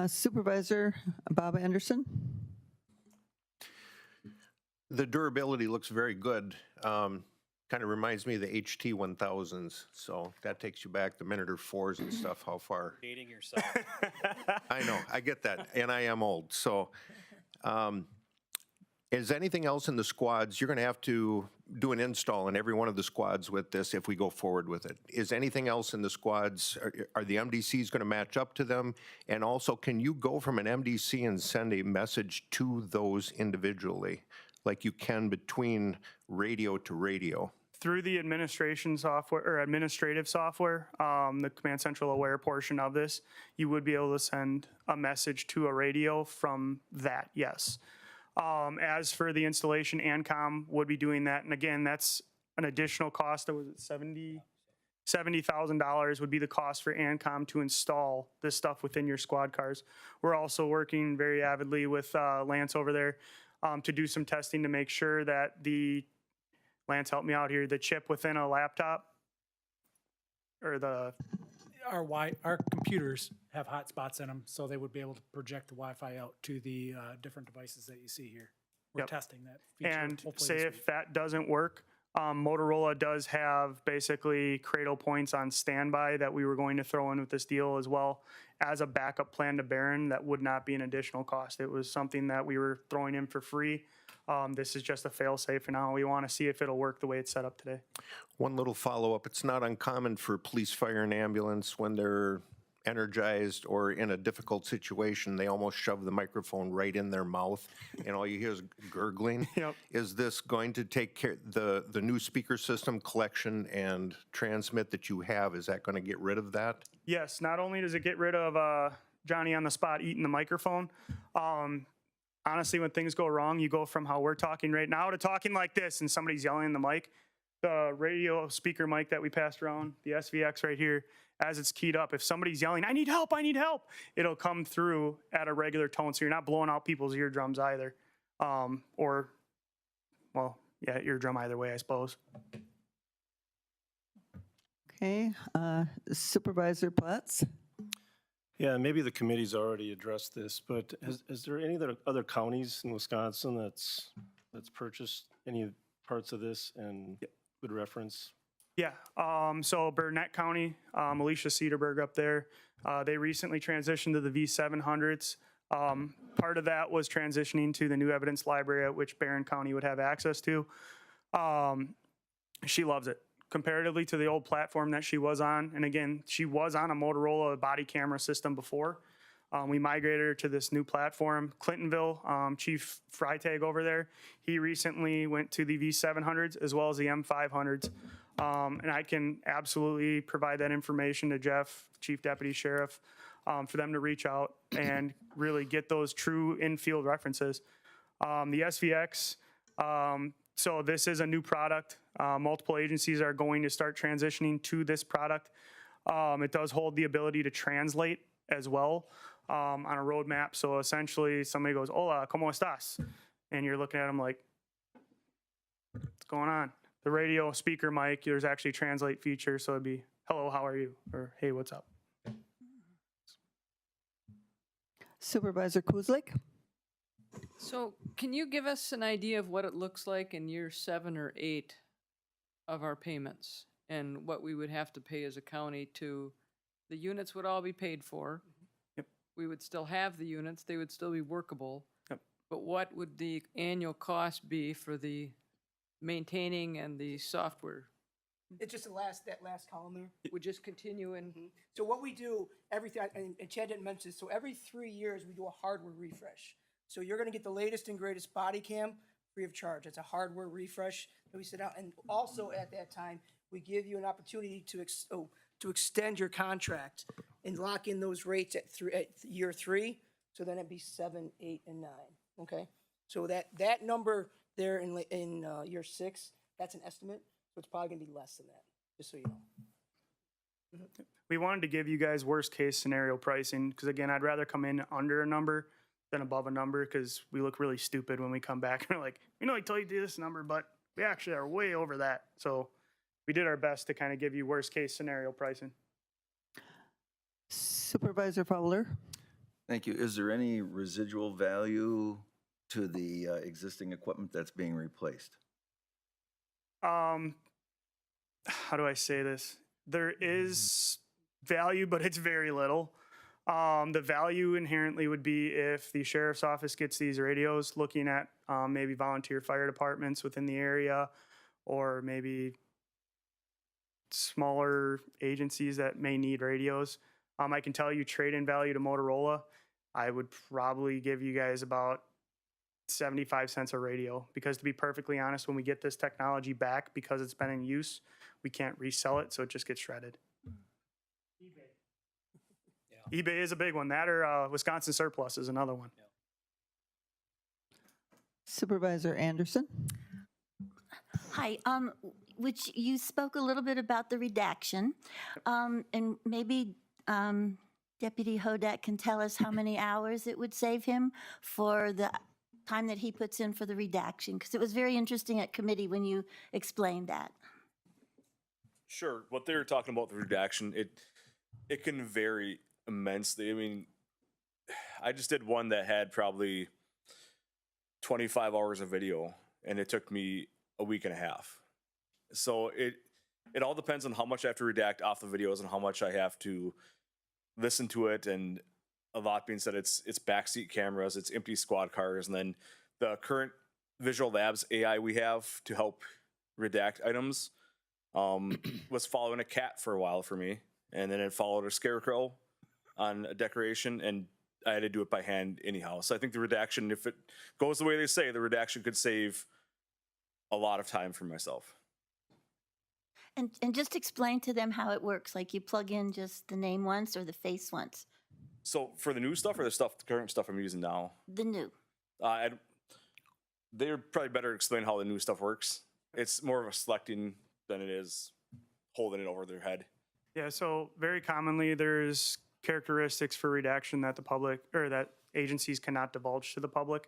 S1: Supervisor Bob Anderson?
S13: The durability looks very good. Kind of reminds me of the HT 1000s. So that takes you back the Minotaur 4s and stuff. How far?
S14: Dating yourself.
S13: I know, I get that, and I am old. So is anything else in the squads? You're going to have to do an install in every one of the squads with this if we go forward with it. Is anything else in the squads, are the MDCs going to match up to them? And also, can you go from an MDC and send a message to those individually, like you can between radio to radio?
S11: Through the administration software or administrative software, the Command Central Aware portion of this, you would be able to send a message to a radio from that, yes. As for the installation, ANCOM would be doing that. And again, that's an additional cost. That was $70,000 would be the cost for ANCOM to install this stuff within your squad cars. We're also working very avidly with Lance over there to do some testing to make sure that Lance, help me out here, the chip within a laptop or the...
S14: Our computers have hotspots in them, so they would be able to project the Wi-Fi out to the different devices that you see here. We're testing that feature.
S11: And
S14: hopefully
S11: say
S14: this
S11: if
S14: week.
S11: that doesn't work, Motorola does have basically Cradle points on standby that we were going to throw in with this deal as well as a backup plan to Barron. That would not be an additional cost. It was something that we were throwing in for free. This is just a fail-safe for now. We want to see if it'll work the way it's set up today.
S13: One little follow-up. It's not uncommon for police, fire, and ambulance when they're energized or in a difficult situation, they almost shove the microphone right in their mouth, and all you hear is gurgling.
S11: Yep.
S13: Is this going to take care, the new speaker system collection and transmit that you have, is that going to get rid of that?
S11: Yes, not only does it get rid of Johnny on the spot eating the microphone, honestly, when things go wrong, you go from how we're talking right now to talking like this and somebody's yelling in the mic. The radio speaker mic that we passed around, the SVX right here, as it's keyed up, if somebody's yelling, I need help, it'll come through at a regular tone, so you're not blowing out people's eardrums either. Or, well, yeah, eardrum either way, I suppose.
S1: Okay, Supervisor Putz?
S15: Yeah, maybe the committee's already addressed this, but is there any other counties in Wisconsin that's purchased any parts of this and would reference?
S11: Yeah, so Burnett County, Alicia Cedarburg up there, they recently transitioned to the V700s. Part of that was transitioning to the new evidence library at which Barron County would have access to. She loves it. Comparatively to the old platform that she was on, and again, she was on a Motorola body camera system before. We migrated her to this new platform. Clintonville, Chief Freitag over there, he recently went to the V700s as well as the M500s. And I can absolutely provide that information to Jeff, Chief Deputy Sheriff, for them to reach out and really get those true in-field references. The SVX, so this is a new product. Multiple agencies are going to start transitioning to this product. It does hold the ability to translate as well on a roadmap. So essentially somebody goes, hola, ¿cómo estás? And you're looking at them like, what's going on? The radio speaker mic, there's actually a translate feature. So it'd be, hello, how are you? Or hey, what's up?
S1: Supervisor Kuzlik?
S16: So can you give us an idea of what it looks like in year 7 or 8 of our payments and what we would have to pay as a county to, the units would all be paid for.
S11: Yep.
S16: We would still have the units, they would still be workable.
S11: Yep.
S16: But what would the annual cost be for the maintaining and the software
S17: It's just that last column there.
S16: Would just continue and,
S17: So what we do, and Chad didn't mention this, so every 3 years, we do a hardware refresh. So you're gonna get the latest and greatest body cam free of charge. It's a hardware refresh that we send out. And also at that time, we give you an opportunity to extend your contract and lock in those rates at year 3. So then it'd be 7, 8, and 9, okay? So that number there in year 6, that's an estimate. So it's probably gonna be less than that, just so you know.
S11: We wanted to give you guys worst case scenario pricing because again, I'd rather come in under a number than above a number because we look really stupid when we come back and we're like, we know I told you to do this number, but we actually are way over that. So we did our best to kind of give you worst case scenario pricing.
S1: Supervisor Fowler?
S18: Thank you. Is there any residual value to the existing equipment that's being replaced?
S11: How do I say this? There is value, but it's very little. The value inherently would be if the sheriff's office gets these radios, looking at maybe volunteer fire departments within the area, or maybe smaller agencies that may need radios. I can tell you trade-in value to Motorola, I would probably give you guys about 75 cents a radio, because to be perfectly honest, when we get this technology back, because it's been in use, we can't resell it, so it just gets shredded. eBay is a big one. That or Wisconsin Surplus is another one.
S1: Supervisor Anderson?
S19: Hi, which you spoke a little bit about the redaction, and maybe Deputy Hodak can tell us how many hours it would save him for the time that he puts in for the redaction, because it was very interesting at committee when you explained that.
S6: Sure. What they were talking about the redaction, it can vary immensely. I mean, I just did one that had probably 25 hours of video, and it took me a week and a half. So it all depends on how much I have to redact off the videos and how much I have to listen to it. And a lot being said, it's backseat cameras, it's empty squad cars, and then the current Visual Labs AI we have to help redact items was following a cat for a while for me, and then it followed a scarecrow on a decoration, and I had to do it by hand anyhow. So I think the redaction, if it goes the way they say, the redaction could save a lot of time for myself.
S19: And just explain to them how it works, like you plug in just the name once or the face once.
S6: So for the new stuff or the current stuff I'm using now?
S19: The new.
S6: They're probably better explain how the new stuff works. It's more of a selecting than it is holding it over their head.
S11: Yeah, so very commonly there's characteristics for redaction that the public or that agencies cannot divulge to the public.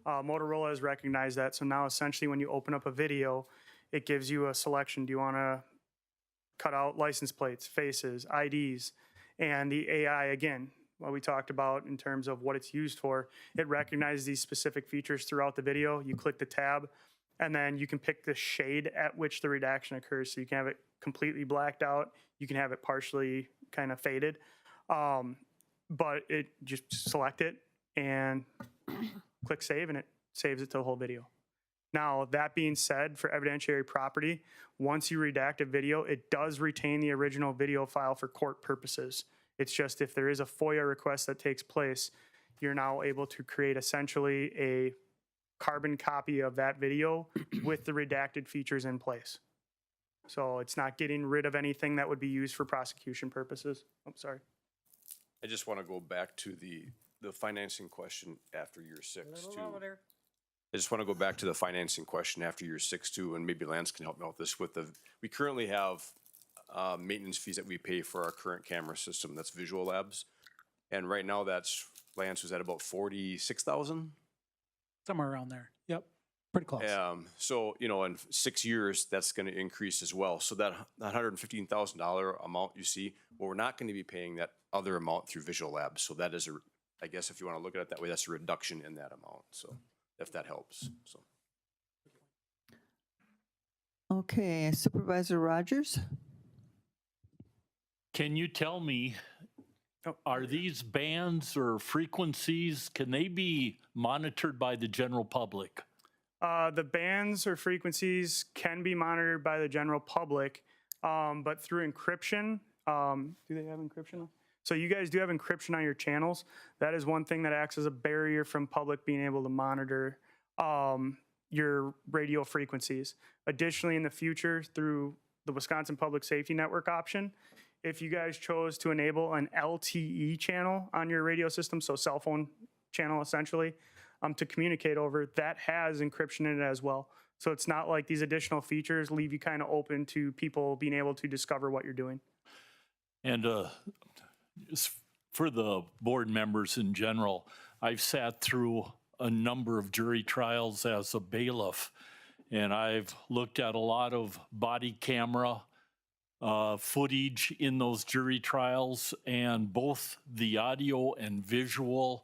S11: Motorola has recognized that. So now essentially when you open up a video, it gives you a selection. Do you want to cut out license plates, faces, IDs? And the AI, again, what we talked about in terms of what it's used for, it recognizes these specific features throughout the video. You click the tab, and then you can pick the shade at which the redaction occurs. So you can have it completely blacked out. You can have it partially kind of faded. But it just select it and click save, and it saves it to the whole video. Now, that being said, for evidentiary property, once you redact a video, it does retain the original video file for court purposes. It's just if there is a FOIA request that takes place, you're now able to create essentially a carbon copy of that video with the redacted features in place. So it's not getting rid of anything that would be used for prosecution purposes. I'm sorry.
S20: I just want to go back to the financing question after year 6 too. I just want to go back to the financing question after year 6 too, and maybe Lance can help me out with this. We currently have maintenance fees that we pay for our current camera system. That's Visual Labs, and right now that's Lance was at about 46,000.
S14: Somewhere around there. Yep, pretty close.
S20: So in 6 years that's going to increase as well. So that $115,000 amount you see, well, we're not going to be paying that other amount through Visual Labs. So that is I guess if you want to look at it that way, that's a reduction in that amount. So if that helps. So.
S1: Okay, Supervisor Rogers?
S10: Can you tell me, are these bands or frequencies, can they be monitored by the general public?
S11: The bands or frequencies can be monitored by the general public. but through encryption, do they have encryption? So you guys do have encryption on your channels. That is one thing that acts as a barrier from public being able to monitor your radio frequencies. Additionally, in the future, through the Wisconsin Public Safety Network option, if you guys chose to enable an LTE channel on your radio system, so cell phone channel essentially, to communicate over, that has encryption in it as well. So it's not like these additional features leave you kind of open to people being able to discover what you're doing.
S10: And for the board members in general, I've sat through a number of jury trials as a bailiff, and I've looked at a lot of body camera footage in those jury trials, and both the audio and visual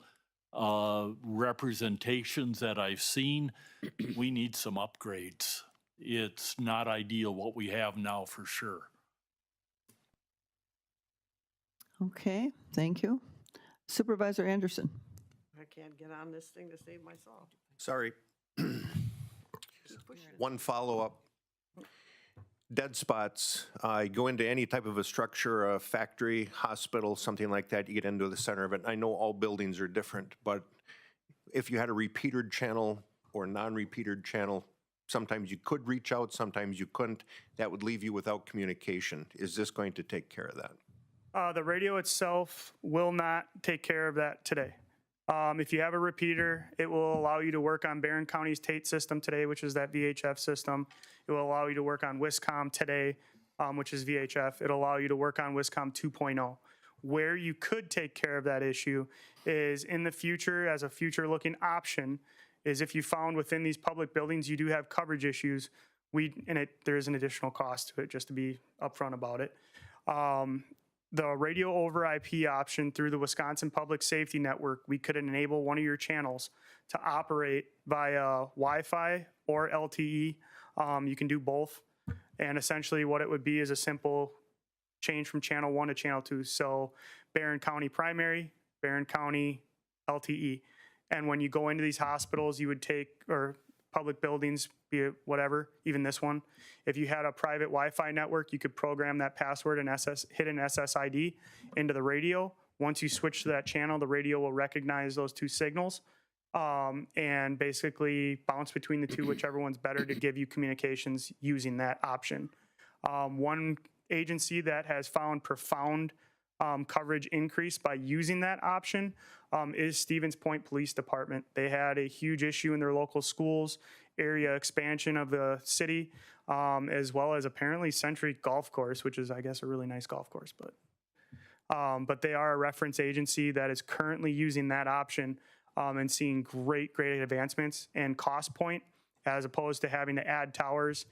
S10: representations that I've seen, we need some upgrades. It's not ideal what we have now for sure.
S1: Okay, thank you. Supervisor Anderson.
S21: I can't get on this thing to save myself.
S13: Sorry. One follow-up. Dead spots, go into any type of a structure, a factory, hospital, something like that, you get into the center of it. I know all buildings are different, but if you had a repeatered channel or non-repeatered channel, sometimes you could reach out, sometimes you couldn't. That would leave you without communication. Is this going to take care of that?
S11: The radio itself will not take care of that today. If you have a repeater, it will allow you to work on Barron County's Tate system today, which is that VHF system. It will allow you to work on Wiscom today, which is VHF. It'll allow you to work on Wiscom 2.0. Where you could take care of that issue is in the future, as a future-looking option, is if you found within these public buildings you do have coverage issues, there is an additional cost to it, just to be upfront about it. The radio over IP option through the Wisconsin Public Safety Network, we could enable one of your channels to operate via Wi-Fi or LTE. You can do both. And essentially what it would be is a simple change from channel 1 to channel 2. So Barron County primary, Barron County LTE. And when you go into these hospitals, you would take, or public buildings, be it whatever, even this one, if you had a private Wi-Fi network, you could program that password and hit an SSID into the radio. Once you switch to that channel, the radio will recognize those two signals and basically bounce between the two, whichever one's better, to give you communications using that option. One agency that has found profound coverage increase by using that option is Stevens Point Police Department. They had a huge issue in their local schools, area expansion of the city, as well as apparently Century Golf Course, which is, I guess, a really nice golf course. But they are a reference agency that is currently using that option and seeing great advancements. And cost point, as opposed to having to add towers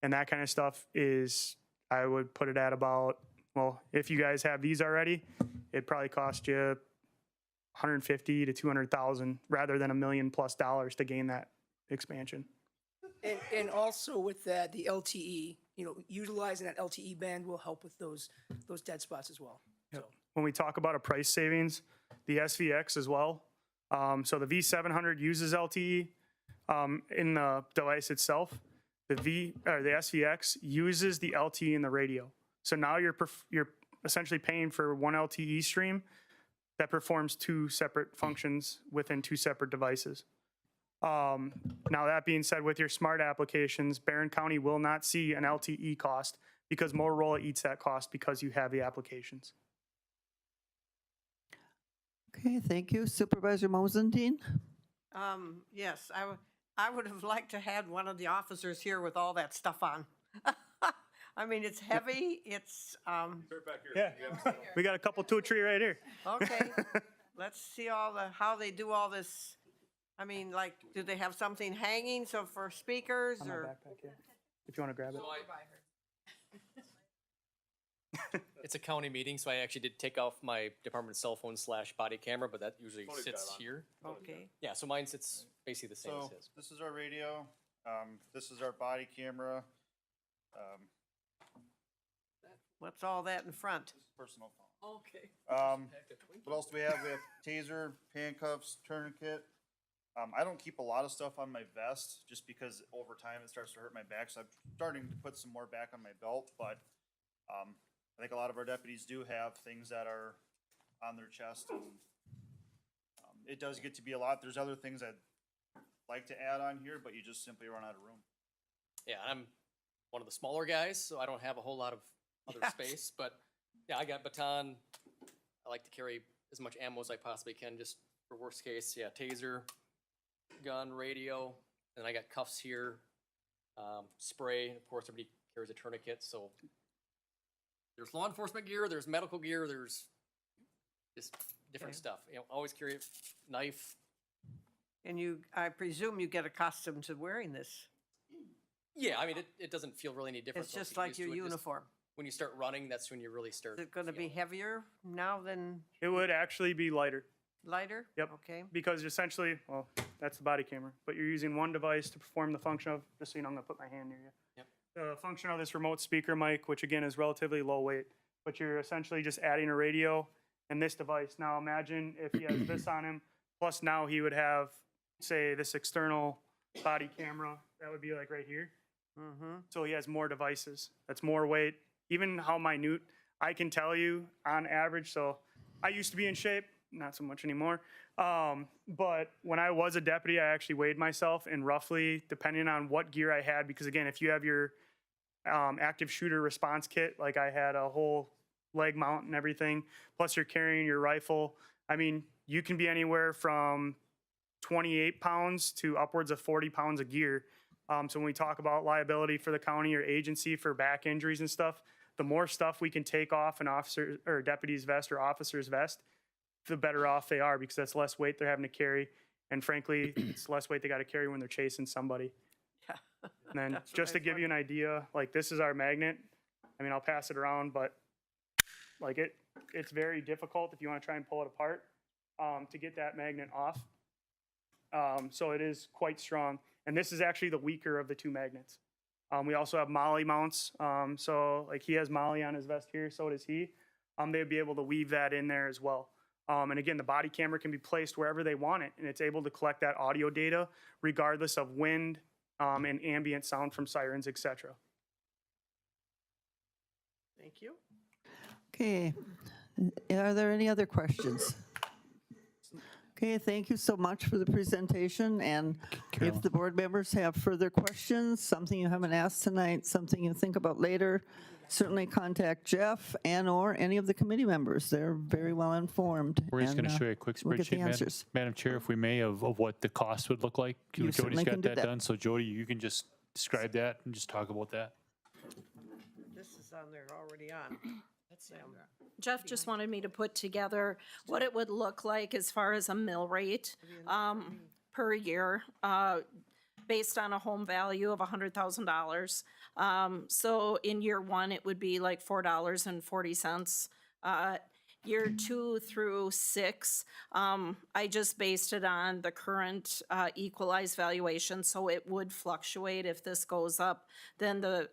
S11: and that kind of stuff, is, I would put it at about, well, if you guys have these already, it'd probably cost you $150,000 to $200,000 rather than $1 million+ to gain that expansion.
S17: And also with that, the LTE, utilizing that LTE band will help with those dead spots as well.
S11: Yep. When we talk about a price savings, the SVX as well. So the V700 uses LTE in the device itself. The SVX uses the LTE in the radio. So now you're essentially paying for one LTE stream that performs two separate functions within two separate devices. Now that being said, with your smart applications, Barron County will not see an LTE cost because Motorola eats that cost because you have the applications.
S1: Okay, thank you. Supervisor Mosentine?
S21: Yes, I would have liked to have one of the officers here with all that stuff on. I mean, it's heavy, it's,
S11: Yeah, we got a couple tool tree right here.
S21: okay. Let's see how they do all this. I mean, like, do they have something hanging, so for speakers,
S11: On my
S21: or?
S11: backpack here, if you want to grab it.
S22: It's a county meeting, so I actually did take off my department cell phone / body camera, but that usually Tony's got sits it on. here.
S21: Okay.
S22: Yeah, so mine sits basically the same as his.
S23: This is our radio. This is our body camera.
S21: What's all that in front?
S23: Personal phone.
S21: Okay.
S23: What else do we have? We have taser, handcuffs, tourniquet. I don't keep a lot of stuff on my vest just because over time it starts to hurt my back. So I'm starting to put some more back on my belt. But I think a lot of our deputies do have things that are on their chest, and it does get to be a lot. There's other things I'd like to add on here, but you just simply run out of room.
S22: Yeah, I'm one of the smaller guys, so I don't have a whole lot of other space. But yeah, I got baton. I like to carry as much ammo as I possibly can, just for worst case. Yeah, taser, gun, radio, and I got cuffs here, spray. Of course, everybody carries a tourniquet, so there's law enforcement gear, there's medical gear, there's just different stuff. You know, always carry a knife.
S21: And I presume you get accustomed to wearing this.
S22: Yeah, I mean, it doesn't feel really any different.
S21: It's
S22: once
S21: just
S22: you get
S21: like
S22: used to
S21: your
S22: it. Just
S21: uniform.
S22: when you start running, that's when you really start.
S21: Is it going to be heavier now than
S11: It would actually be lighter.
S21: lighter?
S11: Yep.
S21: Okay.
S11: Because essentially, well, that's the body camera, but you're using one device to perform the function of, just so you know, I'm gonna put my hand near you.
S22: Yep.
S11: The function of this remote speaker mic, which again is relatively low weight, but you're essentially just adding a radio and this device. Now imagine if he has this on him, plus now he would have, say, this external body camera, that would be like right here.
S21: Mm-hmm.
S11: So he has more devices. That's more weight. Even how minute, I can tell you on average. So I used to be in shape, not so much anymore. But when I was a deputy, I actually weighed myself, and roughly, depending on what gear I had, because again, if you have your active shooter response kit, like I had a whole leg mount and everything, plus you're carrying your rifle, I mean, you can be anywhere from 28 pounds to upwards of 40 pounds of gear. So when we talk about liability for the county or agency for back injuries and stuff, the more stuff we can take off an officer or deputy's vest or officer's vest, the better off they are, because that's less weight they're having to carry. And frankly, it's less weight they got to carry when they're chasing somebody. And then
S21: That's what
S11: just to
S21: I
S11: give you an idea, like this is our magnet. I mean, I'll pass it around, but like it's very difficult if you want to try and pull it apart to get that magnet off. So it is quite strong. And this is actually the weaker of the two magnets. We also have Molly mounts. So like he has Molly on his vest here, so does he. They'd be able to weave that in there as well. And again, the body camera can be placed wherever they want it, and it's able to collect that audio data regardless of wind and ambient sound from sirens, etc.
S21: Thank you.
S1: Okay, are there any other questions? Okay, thank you so much for the presentation, and if the board members have further questions, something you haven't asked tonight, something you think about later, certainly contact Jeff and/or any of the committee members. They're very well informed.
S4: We're just going to
S1: and,
S4: show you a quick
S1: we'll get the
S4: spreadsheet,
S1: answers.
S4: Madam Chair, if we may, of what the cost would look like.
S1: You
S4: Jody's
S1: certainly can
S4: got
S1: do
S4: that
S1: that.
S4: done, so Jody, you can just describe that and just talk about that.
S21: This is on there already on. That's them.
S2: Jeff just wanted me to put together what it would look like as far as a mill rate per year, based on a home value of $100,000. So in year one, it would be like $4.40. Year 2 through 6, I just based it on the current equalized valuation, so it would fluctuate. If this goes up, then the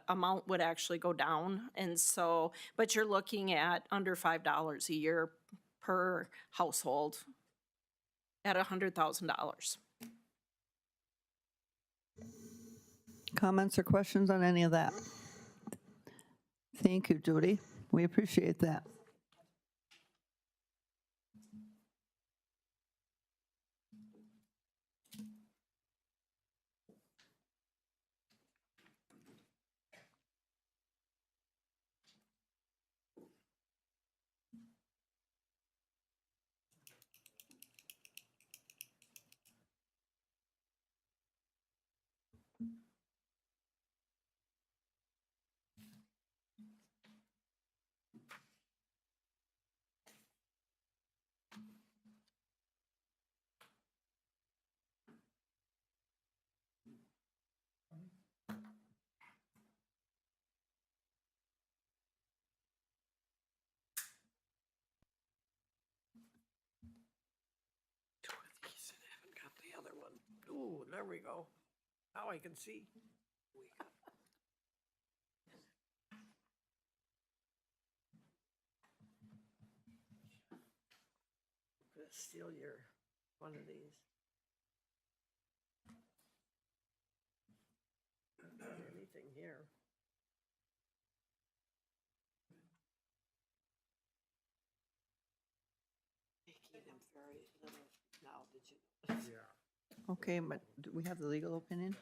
S2: amount would actually go down. And so, but you're looking at under $5 a year per household at $100,000.
S1: Comments or questions on any of that? Thank you, Judy. We appreciate that.
S21: These and haven't got the other one. Ooh, there we go. Now I can see. I'm gonna steal your one of these. Anything here?
S1: Okay, but do we have the legal opinion?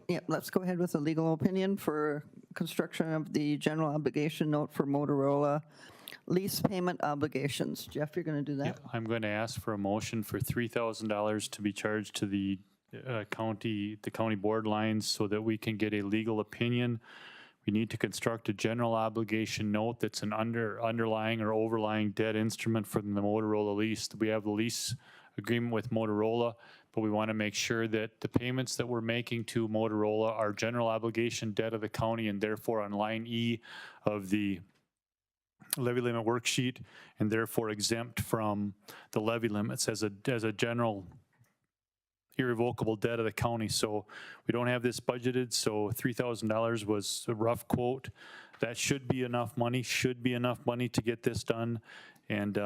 S1: Yeah, let's go ahead with the legal opinion for construction of the general obligation note for Motorola lease payment obligations. Jeff, you're going to do that?
S4: I'm going to ask for a motion for $3,000 to be charged to the county board lines so that we can get a legal opinion. We need to construct a general obligation note that's an underlying or overlying debt instrument for the Motorola lease. We have the lease agreement with Motorola, but we want to make sure that the payments that we're making to Motorola are general obligation debt of the county, and therefore on line E of the levy limit worksheet, and therefore exempt from the levy limits as a general irrevocable debt of the county. So we don't have this budgeted, so $3,000 was a rough quote. That should be enough money to get this done. And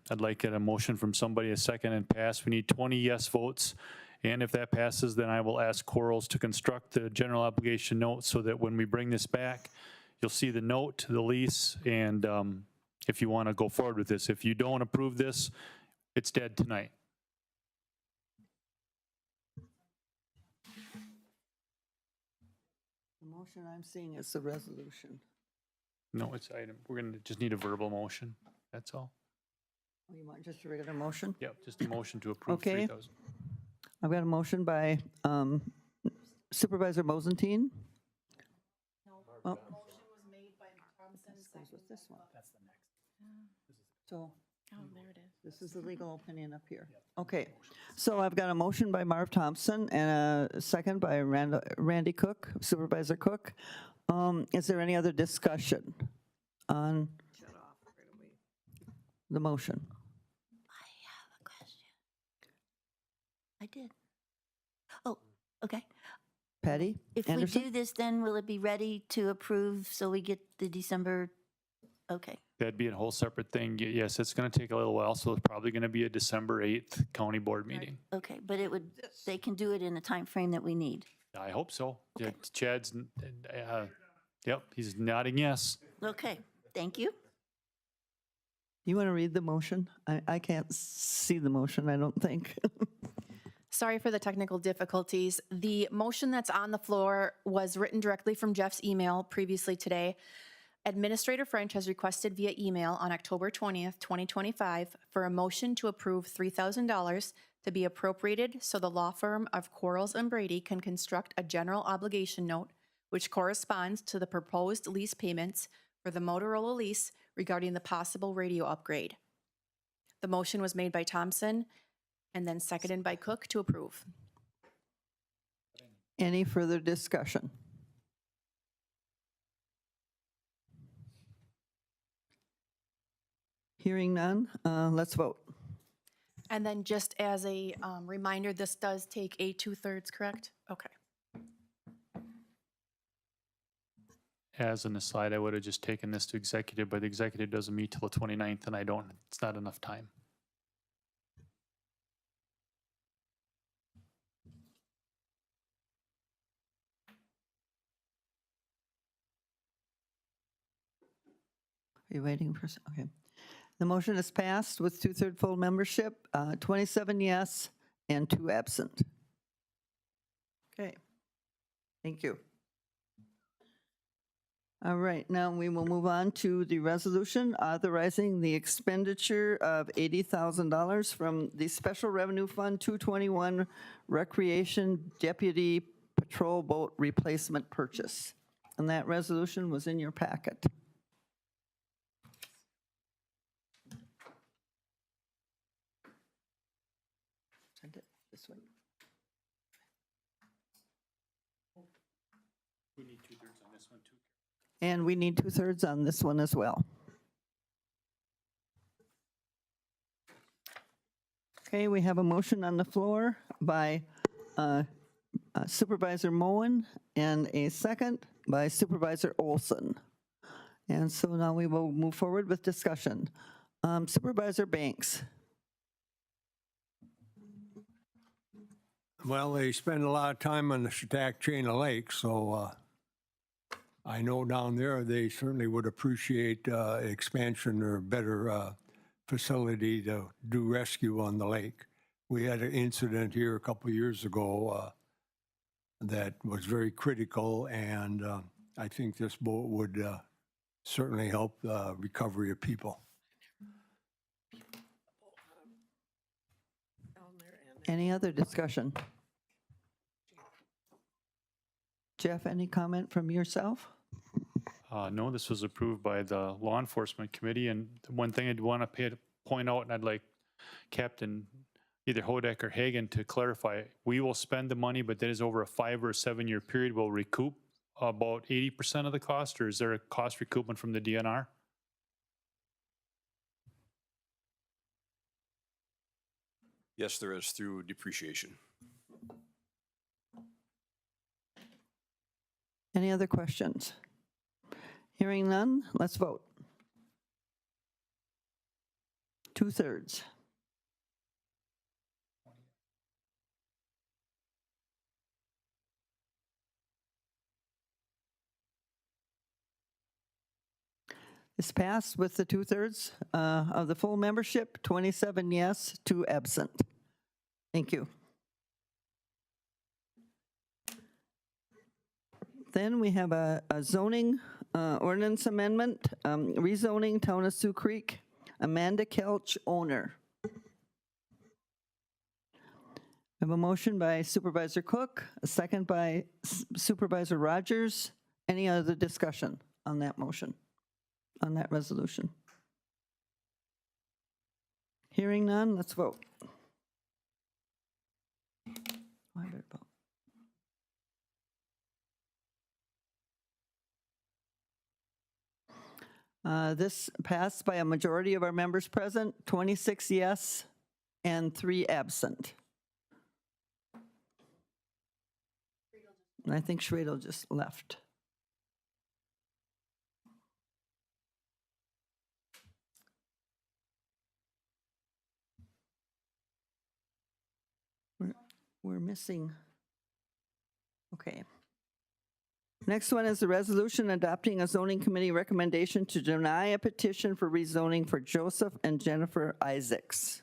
S4: I'd like a motion from somebody, a second and pass. We need 20 yes votes. And if that passes, then I will ask Corals to construct the general obligation note so that when we bring this back, you'll see the note, the lease, and if you want to go forward with this. If you don't approve this, it's dead tonight.
S1: The motion I'm seeing is the resolution.
S4: No, it's item. We're going to just need a verbal motion. That's all.
S1: Oh, you want just a regular motion?
S4: Yep, just a motion to approve
S1: Okay.
S4: 3,000.
S1: I've got a motion by Supervisor Mosentine. Oh. Goes with this one.
S14: That's the next.
S1: So
S2: Oh, there it is.
S1: this is the legal opinion up here. Okay, so I've got a motion by Marv Thompson and a second by Randy Cook, Supervisor Cook. Is there any other discussion on the motion?
S19: I have a question. I did. Oh, okay.
S1: Patty
S19: If
S1: Anderson?
S19: we do this, then will it be ready to approve so we get the December? Okay.
S4: That'd be a whole separate thing. Yes, it's going to take a little while, so it's probably going to be a December 8th county board meeting.
S19: Okay, but it would, they can do it in the time frame that we need.
S4: I hope so. Yeah, Chad's, yep, he's nodding yes.
S19: Okay, thank you.
S1: You want to read the motion? I can't see the motion, I don't think.
S3: Sorry for the technical difficulties. The motion that's on the floor was written directly from Jeff's email previously today. Administrator French has requested via email on October 20th, 2025 for a motion to approve $3,000 to be appropriated so the law firm of Quarles and Brady can construct a general obligation note which corresponds to the proposed lease payments for the Motorola lease regarding the possible radio upgrade. The motion was made by Thompson and then seconded by Cook to approve.
S1: Any further discussion? Hearing none, let's vote.
S3: And then just as a reminder, this does take a 2/3, correct? Okay.
S4: As an aside, I would have just taken this to executive, but the executive doesn't meet till the 29th, and it's not enough time.
S1: Are you waiting for, okay. The motion is passed with 2/3 full membership, 27 yes and 2 absent. Okay, thank you. All right, now we will move on to the resolution authorizing the expenditure of $80,000 from the Special Revenue Fund 221 Recreation Deputy Patrol Boat Replacement Purchase. And that resolution was in your packet. Send it this way.
S4: We need 2/3 on this one too.
S1: And we need 2/3 on this one as well. Okay, we have a motion on the floor by Supervisor Moen and a second by Supervisor Olson. And so now we will move forward with discussion. Supervisor Banks.
S5: Well, they spend a lot of time on the Chautauqua Chain of Lakes, so I know down there they certainly would appreciate expansion or better facility to do rescue on the lake. We had an incident here a couple of years ago that was very critical, and I think this boat would certainly help the recovery of people.
S1: Any other discussion? Jeff, any comment from yourself?
S4: No, this was approved by the Law Enforcement Committee, and one thing I'd want to point out, and I'd like Captain either Hodak or Hagan to clarify, we will spend the money, but that is over a 5 or 7 year period. We'll recoup about 80% of the cost, or is there a cost recoupment from the DNR?
S20: Yes, there is through depreciation.
S1: Any other questions? Hearing none, let's vote. 2/3. This passed with the 2/3 of the full membership, 27 yes, 2 absent. Thank you. Then we have a zoning ordinance amendment, rezoning Town of Sioux Creek, Amanda Kelch, owner. We have a motion by Supervisor Cook, a second by Supervisor Rogers. Any other discussion on that motion, on that resolution? Hearing none, let's vote. I better vote. This passed by a majority of our members present, 26 yes and 3 absent. And I think Schradel just left. We're missing. Okay. Next one is the resolution adopting a zoning committee recommendation to deny a petition for rezoning for Joseph and Jennifer Isaacs.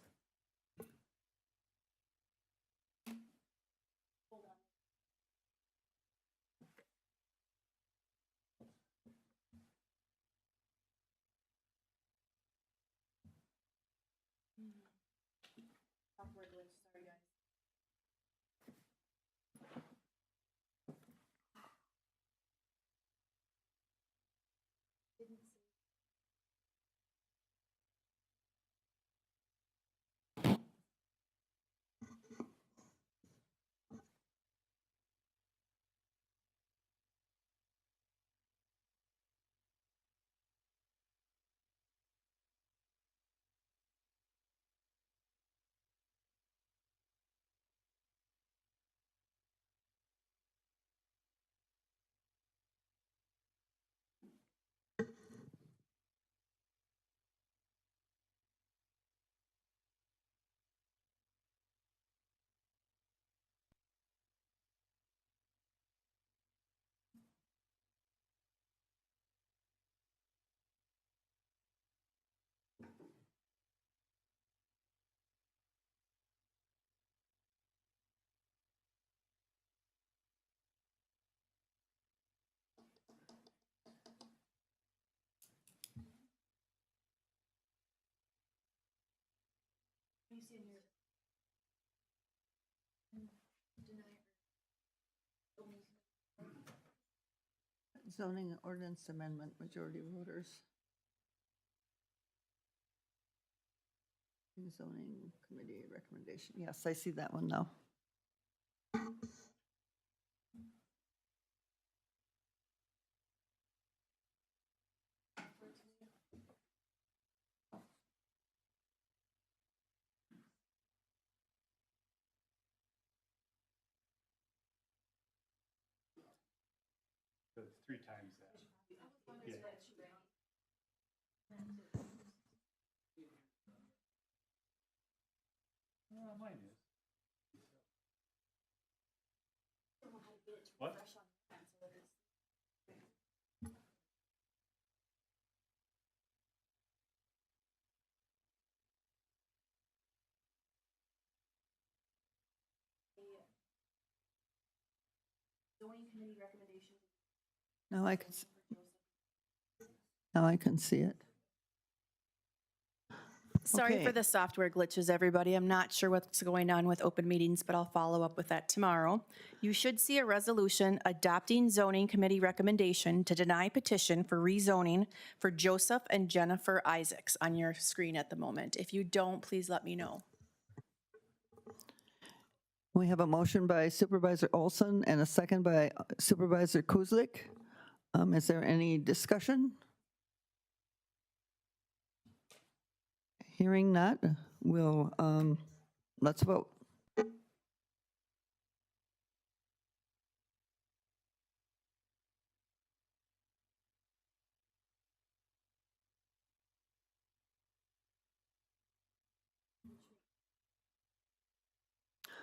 S1: Zoning ordinance amendment, majority voters. Zoning committee recommendation. Yes, I see that one now.
S4: So it's 3 times that. Yeah. Mine is. What?
S1: Now I can, now I can see it.
S3: Sorry for
S1: Okay.
S3: the software glitches, everybody. I'm not sure what's going on with open meetings, but I'll follow up with that tomorrow. You should see a resolution adopting zoning committee recommendation to deny petition for rezoning for Joseph and Jennifer Isaacs on your screen at the moment. If you don't, please let me know.
S1: We have a motion by Supervisor Olson and a second by Supervisor Kuzlik. Is there any discussion? Hearing not, we'll, let's vote.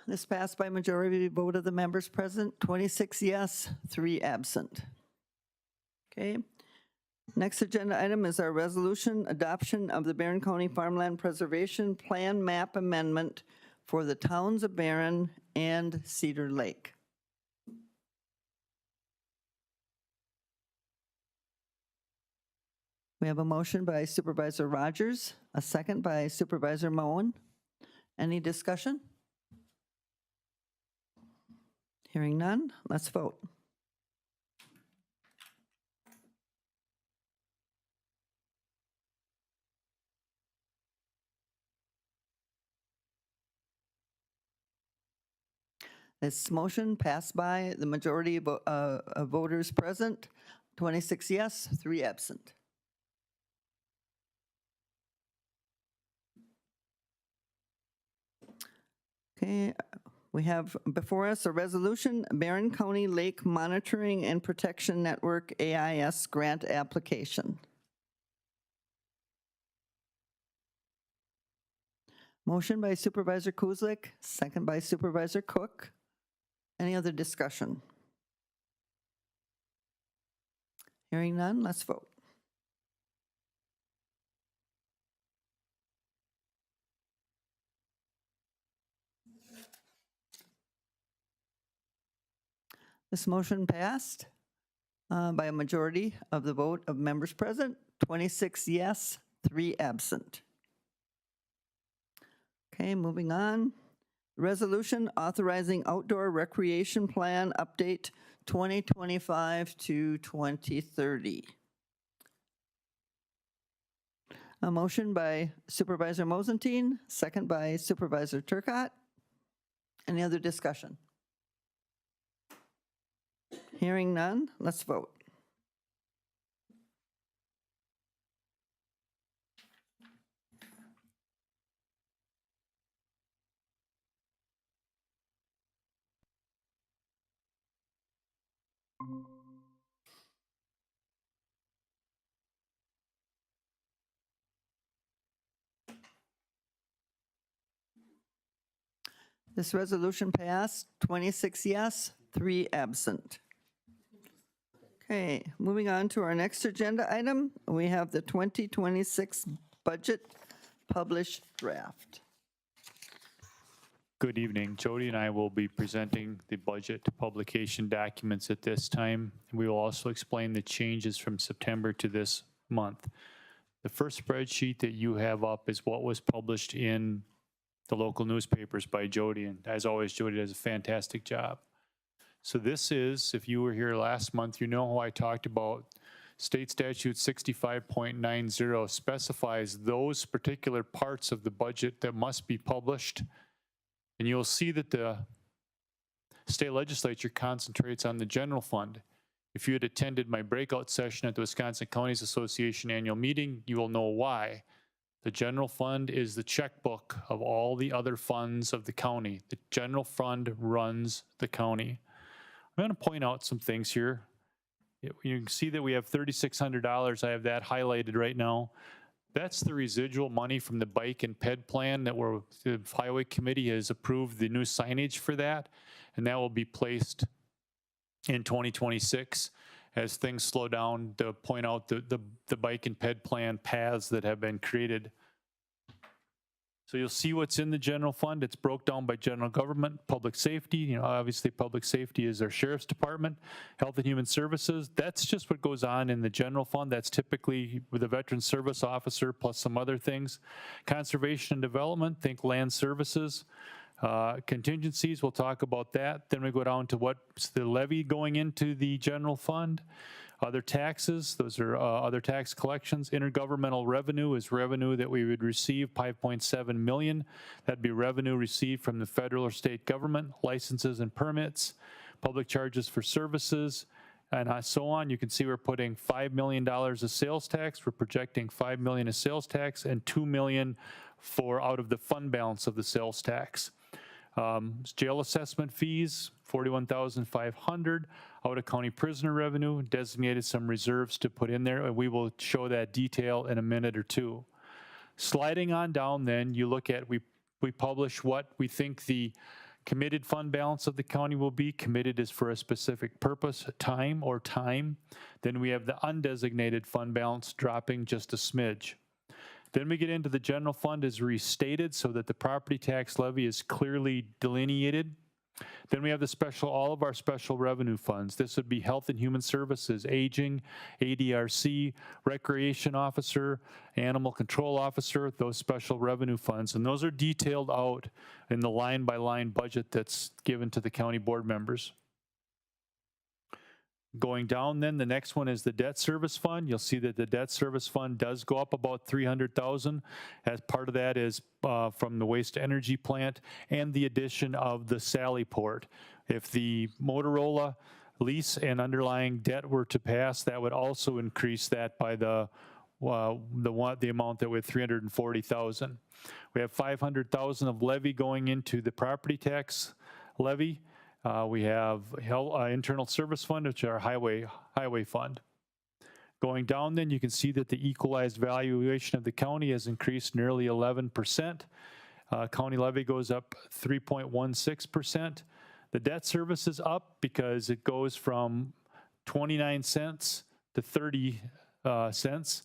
S1: This passed by majority vote of the members present, 26 yes, 3 absent. Okay. Next agenda item is our resolution adoption of the Barron County Farmland Preservation Plan Map Amendment for the towns of Barron and Cedar Lake. We have a motion by Supervisor Rogers, a second by Supervisor Moen. Any discussion? Hearing none, let's vote. This motion passed by the majority of voters present, 26 yes, 3 absent. Okay, we have before us a resolution, Barron County Lake Monitoring and Protection Network AIS grant application. Motion by Supervisor Kuzlik, second by Supervisor Cook. Any other discussion? Hearing none, let's vote. This motion passed by a majority of the vote of members present, 26 yes, 3 absent. Okay, moving on. Resolution authorizing outdoor recreation plan update 2025 to 2030. A motion by Supervisor Mosentine, second by Supervisor Turcott. Any other discussion? Hearing none, let's vote. This resolution passed, 26 yes, 3 absent. Okay, moving on to our next agenda item, we have the 2026 budget published draft.
S4: Good evening. Jody and I will be presenting the budget publication documents at this time. We will also explain the changes from September to this month. The first spreadsheet that you have up is what was published in the local newspapers by Jody, and as always, Jody does a fantastic job. So this is, if you were here last month, you know how I talked about State Statute 65.90 specifies those particular parts of the budget that must be published. And you'll see that the state legislature concentrates on the general fund. If you had attended my breakout session at the Wisconsin Counties Association annual meeting, you will know why. The general fund is the checkbook of all the other funds of the county. The general fund runs the county. I'm going to point out some things here. You can see that we have $3,600. I have that highlighted right now. That's the residual money from the bike and ped plan that the highway committee has approved the new signage for that, and that will be placed in 2026 as things slow down to point out the bike and ped plan paths that have been created. So you'll see what's in the general fund. It's broke down by general government, public safety. You know, obviously public safety is our sheriff's department, health and human services. That's just what goes on in the general fund. That's typically with the veteran service officer plus some other things. Conservation and development, think land services. Contingencies, we'll talk about that. Then we go down to what's the levy going into the general fund. Other taxes, those are other tax collections. Intergovernmental revenue is revenue that we would receive, 5.7 million. That'd be revenue received from the federal or state government, licenses and permits, public charges for services, and so on. You can see we're putting $5 million of sales tax. We're projecting $5 million of sales tax and $2 million for out of the fund balance of the sales tax. Jail assessment fees, $41,500. Out of county prisoner revenue, designated some reserves to put in there, and we will show that detail in a minute or two. Sliding on down then, you look at, we publish what we think the committed fund balance of the county will be. Committed is for a specific purpose, time. Then we have the undesignated fund balance dropping just a smidge. Then we get into the general fund is restated so that the property tax levy is clearly delineated. Then we have all of our special revenue funds. This would be health and human services, aging, ADRC, recreation officer, animal control officer, those special revenue funds. And those are detailed out in the line-by-line budget that's given to the county board members. Going down then, the next one is the debt service fund. You'll see that the debt service fund does go up about $300,000. As part of that is from the waste energy plant and the addition of the Sallyport. If the Motorola lease and underlying debt were to pass, that would also increase that by the amount that with $340,000. We have $500,000 of levy going into the property tax levy. We have internal service fund, which is our highway fund. Going down then, you can see that the equalized valuation of the county has increased nearly 11%. County levy goes up 3.16%. The debt service is up because it goes from 29 cents to 30 cents.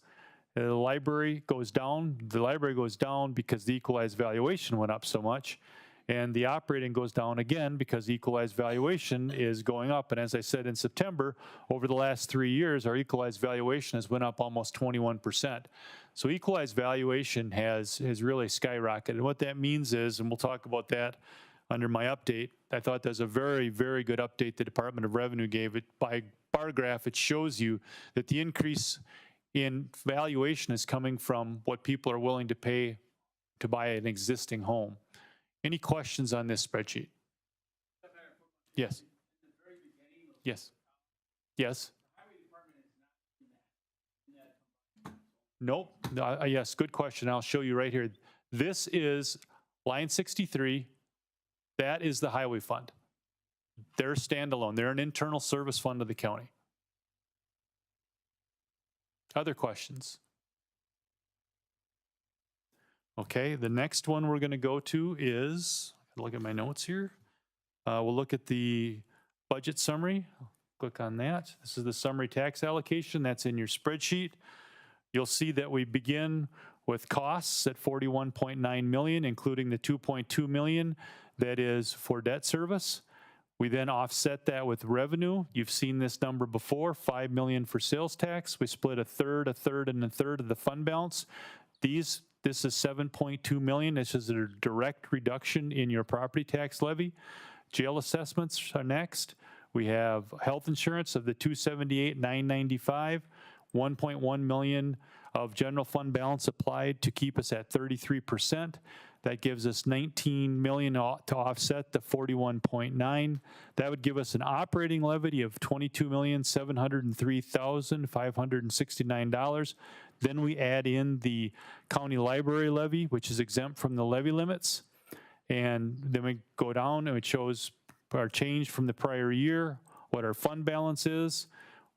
S4: The library goes down. The library goes down because the equalized valuation went up so much. And the operating goes down again because the equalized valuation is going up. And as I said in September, over the last 3 years, our equalized valuation has went up almost 21%. So equalized valuation has really skyrocketed. And what that means is, and we'll talk about that under my update, I thought that's a very, very good update the Department of Revenue gave it. By bar graph, it shows you that the increase in valuation is coming from what people are willing to pay to buy an existing home. Any questions on this spreadsheet? Yes. Yes. Yes. Nope. Yes, good question. I'll show you right here. This is line 63. That is the highway fund. They're standalone. They're an internal service fund of the county. Other questions? Okay, the next one we're going to go to is, look at my notes here. We'll look at the budget summary. Click on that. This is the summary tax allocation. That's in your spreadsheet. You'll see that we begin with costs at 41.9 million, including the 2.2 million that is for debt service. We then offset that with revenue. You've seen this number before, 5 million for sales tax. We split a third, and a third of the fund balance. This is 7.2 million. This is a direct reduction in your property tax levy. Jail assessments are next. We have health insurance of the 278,995, 1.1 million of general fund balance applied to keep us at 33%. That gives us 19 million to offset the 41.9. That would give us an operating levy of $22,703,569. Then we add in the county library levy, which is exempt from the levy limits. And then we go down and it shows our change from the prior year, what our fund balance is.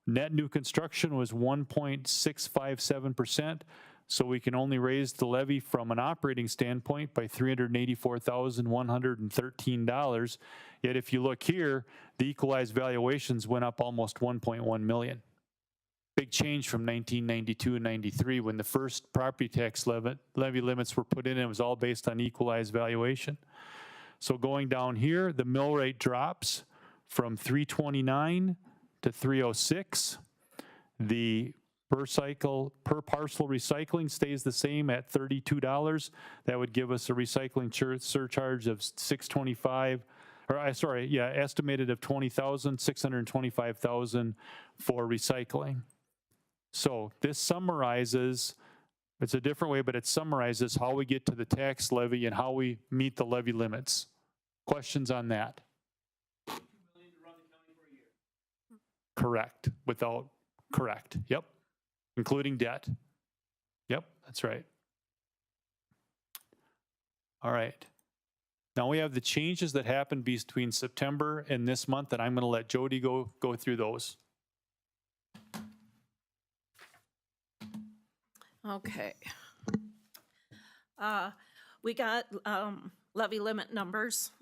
S4: Net new construction was 1.657%. So we can only raise the levy from an operating standpoint by $384,113. Yet if you look here, the equalized valuations went up almost 1.1 million. big change from 1992 and 93 when the first property tax levy limits were put in, and it was all based on equalized valuation. So going down here, the mill rate drops from 329 to 306. The per parcel recycling stays the same at $32. That would give us a recycling surcharge of $625, estimated of $20,000, $625,000 for recycling. So this summarizes, it's a different way, but it summarizes how we get to the tax levy and how we meet the levy limits. Questions on that? Correct. Correct. Yep. Including debt. Yep, that's right. All right. Now we have the changes that happened between September and this month, and I'm going to let Jody go through those.
S2: Okay. We got levy limit numbers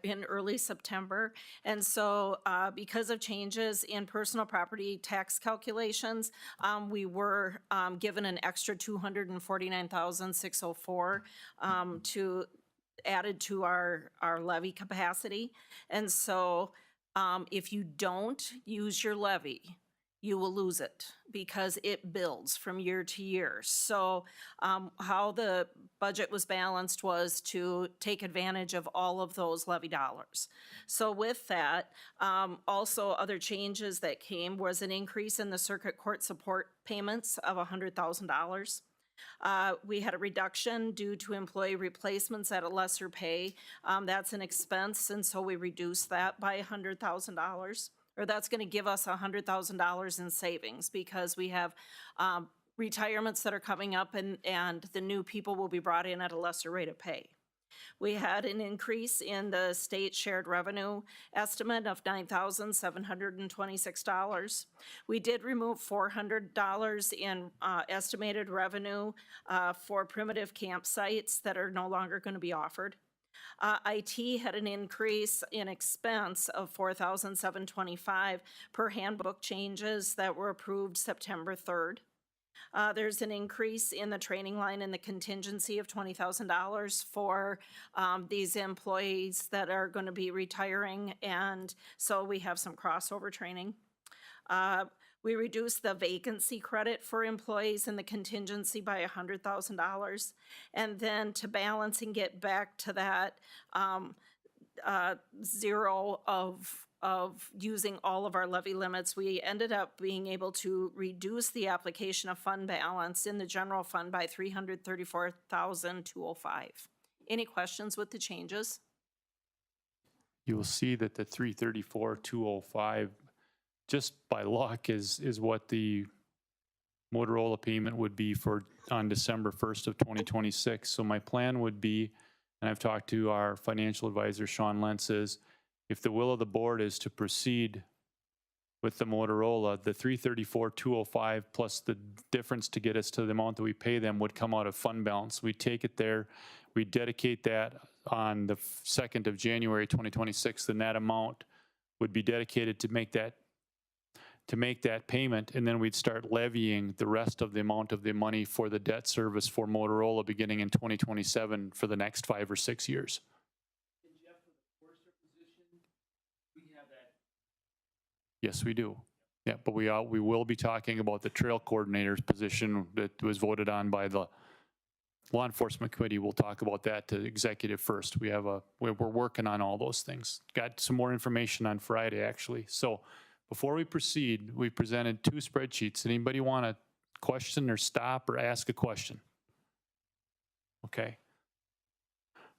S2: in early September. And so because of changes in personal property tax calculations, we were given an extra $249,604 added to our levy capacity. And so if you don't use your levy, you will lose it because it builds from year to year. So how the budget was balanced was to take advantage of all of those levy dollars. So with that, also other changes that came was an increase in the circuit court support payments of $100,000. We had a reduction due to employee replacements at a lesser pay. That's an expense, and so we reduced that by $100,000. Or that's going to give us $100,000 in savings because we have retirements that are coming up and the new people will be brought in at a lesser rate of pay. We had an increase in the state shared revenue estimate of $9,726. We did remove $400 in estimated revenue for primitive campsites that are no longer going to be offered. IT had an increase in expense of $4,725 per handbook changes that were approved September 3rd. There's an increase in the training line and the contingency of $20,000 for these employees that are going to be retiring, and so we have some crossover training. We reduced the vacancy credit for employees in the contingency by $100,000. And then to balance and get back to that zero of using all of our levy limits, we ended up being able to reduce the application of fund balance in the general fund by $334,205. Any questions with the changes?
S4: You will see that the $334,205 just by luck is what the Motorola payment would be for on December 1st of 2026. So my plan would be, and I've talked to our financial advisor, Sean Lentz, is if the will of the board is to proceed with the Motorola, the $334,205 plus the difference to get us to the amount that we pay them would come out of fund balance. We take it there, we dedicate that on the 2nd of January 2026, then that amount would be dedicated to make that payment, and then we'd start levying the rest of the amount of the money for the debt service for Motorola beginning in 2027 for the next 5 or 6 years. Yes, we do. Yeah, but we will be talking about the trail coordinator's position that was voted on by the law enforcement committee. We'll talk about that to executive first. We're working on all those things. Got some more information on Friday, actually. So before we proceed, we presented 2 spreadsheets. Anybody want to question or stop or ask a question? Okay.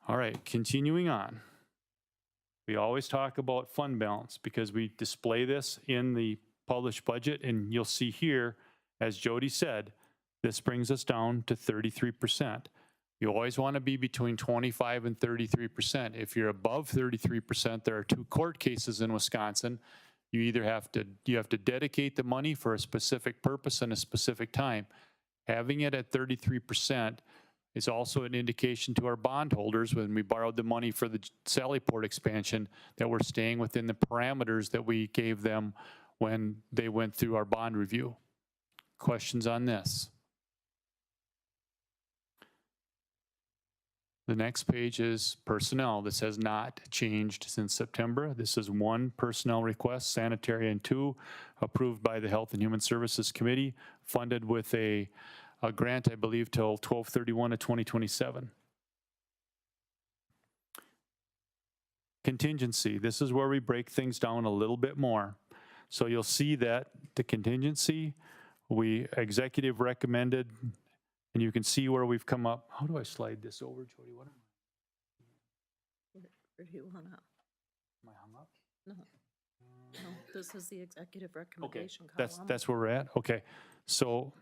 S4: All right, continuing on. We always talk about fund balance because we display this in the published budget, and you'll see here, as Jody said, this brings us down to 33%. You always want to be between 25 and 33%. If you're above 33%, there are 2 court cases in Wisconsin. You either have to dedicate the money for a specific purpose and a specific time. Having it at 33% is also an indication to our bondholders when we borrowed the money for the Sallyport expansion that we're staying within the parameters that we gave them when they went through our bond review. Questions on this? The next page is personnel. This has not changed since September. This is one personnel request, sanitary, and two approved by the Health and Human Services Committee, funded with a grant, I believe, till 12/31 of 2027. Contingency. This is where we break things down a little bit more. So you'll see that the contingency, we executive recommended, and you can see where we've come up. How do I slide this over, Jody? What am
S2: Where do you want to?
S4: I hung up?
S2: No. No, this is the executive
S4: Okay,
S2: recommendation
S4: that's
S2: column.
S4: where we're at. Okay, so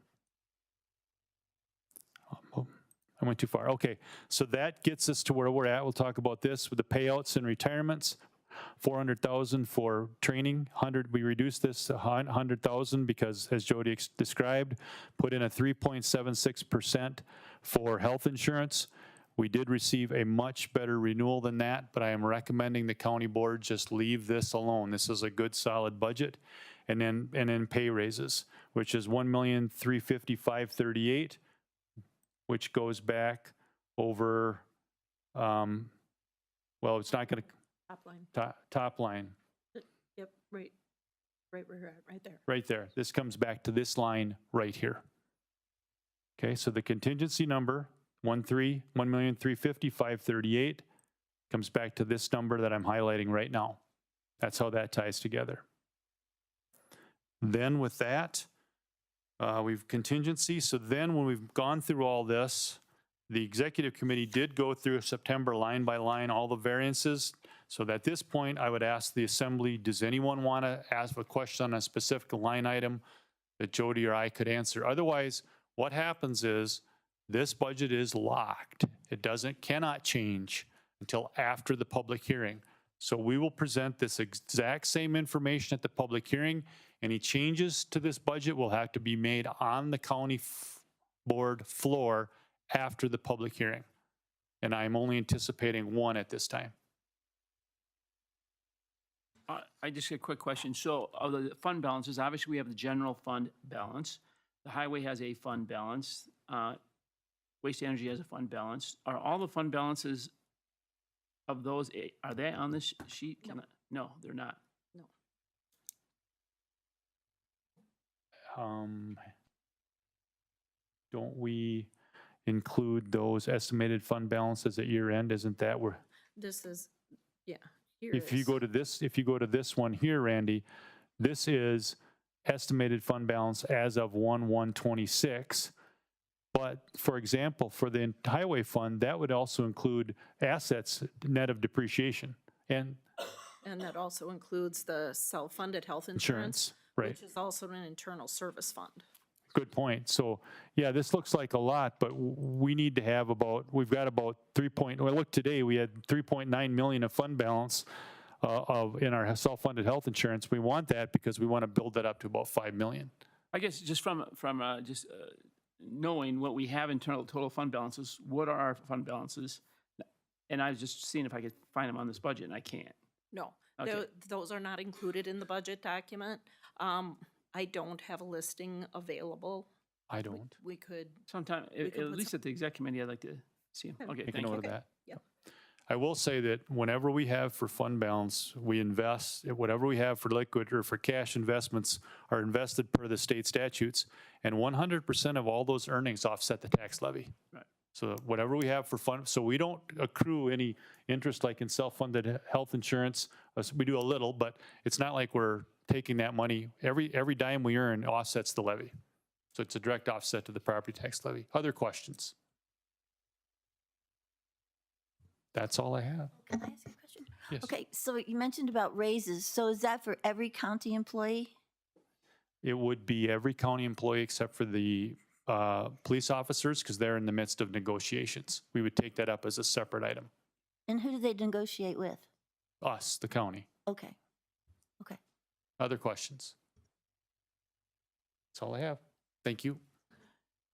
S4: I went too far. Okay, so that gets us to where we're at. We'll talk about this with the payouts and retirements. 400,000 for training. We reduced this to 100,000 because, as Jody described, put in a 3.76% for health insurance. We did receive a much better renewal than that, but I am recommending the county board just leave this alone. This is a good, solid budget. And then pay raises, which is $1,355,38, which goes back over, well, it's not going to,
S2: Top line.
S4: top line,
S2: Yep, right where you're at, right there.
S4: right there. This comes back to this line right here. Okay, so the contingency number, 1,355,38, comes back to this number that I'm highlighting right now. That's how that ties together. Then with that, we've contingency. So then when we've gone through all this, the executive committee did go through September line by line, all the variances. So at this point, I would ask the assembly, does anyone want to ask a question on a specific line item that Jody or I could answer? Otherwise, what happens is this budget is locked. It cannot change until after the public hearing. So we will present this exact same information at the public hearing. Any changes to this budget will have to be made on the county board floor after the public hearing. And I'm only anticipating one at this time.
S7: I just got a quick question. So of the fund balances, obviously we have the general fund balance. The highway has a fund balance. Waste energy has a fund balance. Are all the fund balances of those, are they on this sheet? No, they're not.
S4: Don't we include those estimated fund balances at year end? Isn't that where?
S2: This is, yeah. Here
S4: If you
S2: is-
S4: go to this one here, Randy, this is estimated fund balance as of 1/1/26. But for example, for the highway fund, that would also include assets net of depreciation and
S2: And that also includes the self-funded health insurance.
S4: insurance, right?
S2: Which is also an internal service fund.
S4: Good point. So, yeah, this looks like a lot, but we need to have we've got about look, today we had 3.9 million of fund balance in our self-funded health insurance. We want that because we want to build that up to about 5 million.
S7: I guess just from knowing what we have in total fund balances, what are our fund balances? And I was just seeing if I could find them on this budget, and I can't.
S2: No,
S7: Okay.
S2: those are not included in the budget document. I don't have a listing available.
S4: I don't.
S2: We could.
S7: Sometime,
S2: we could
S7: at
S2: put
S7: least at the exec committee, I'd like to see them. Okay,
S4: Make a
S7: thank
S4: note
S7: you.
S4: of that.
S2: Yep.
S4: I will say that whenever we have for fund balance, we invest, whatever we have for liquid or for cash investments are invested per the state statutes, and 100% of all those earnings offset the tax levy.
S7: Right.
S4: So whatever we have for fund, so we don't accrue any interest like in self-funded health insurance. We do a little, but it's not like we're taking that money. Every dime we earn offsets the levy. So it's a direct offset to the property tax levy. Other questions? That's all I have.
S19: Can I ask you a question?
S4: Yes.
S19: Okay, so you mentioned about raises. So is that for every county employee?
S4: It would be every county employee except for the police officers because they're in the midst of negotiations. We would take that up as a separate item.
S19: And who do they negotiate with?
S4: Us, the county.
S19: Okay. Okay.
S4: Other questions? That's all I have. Thank you.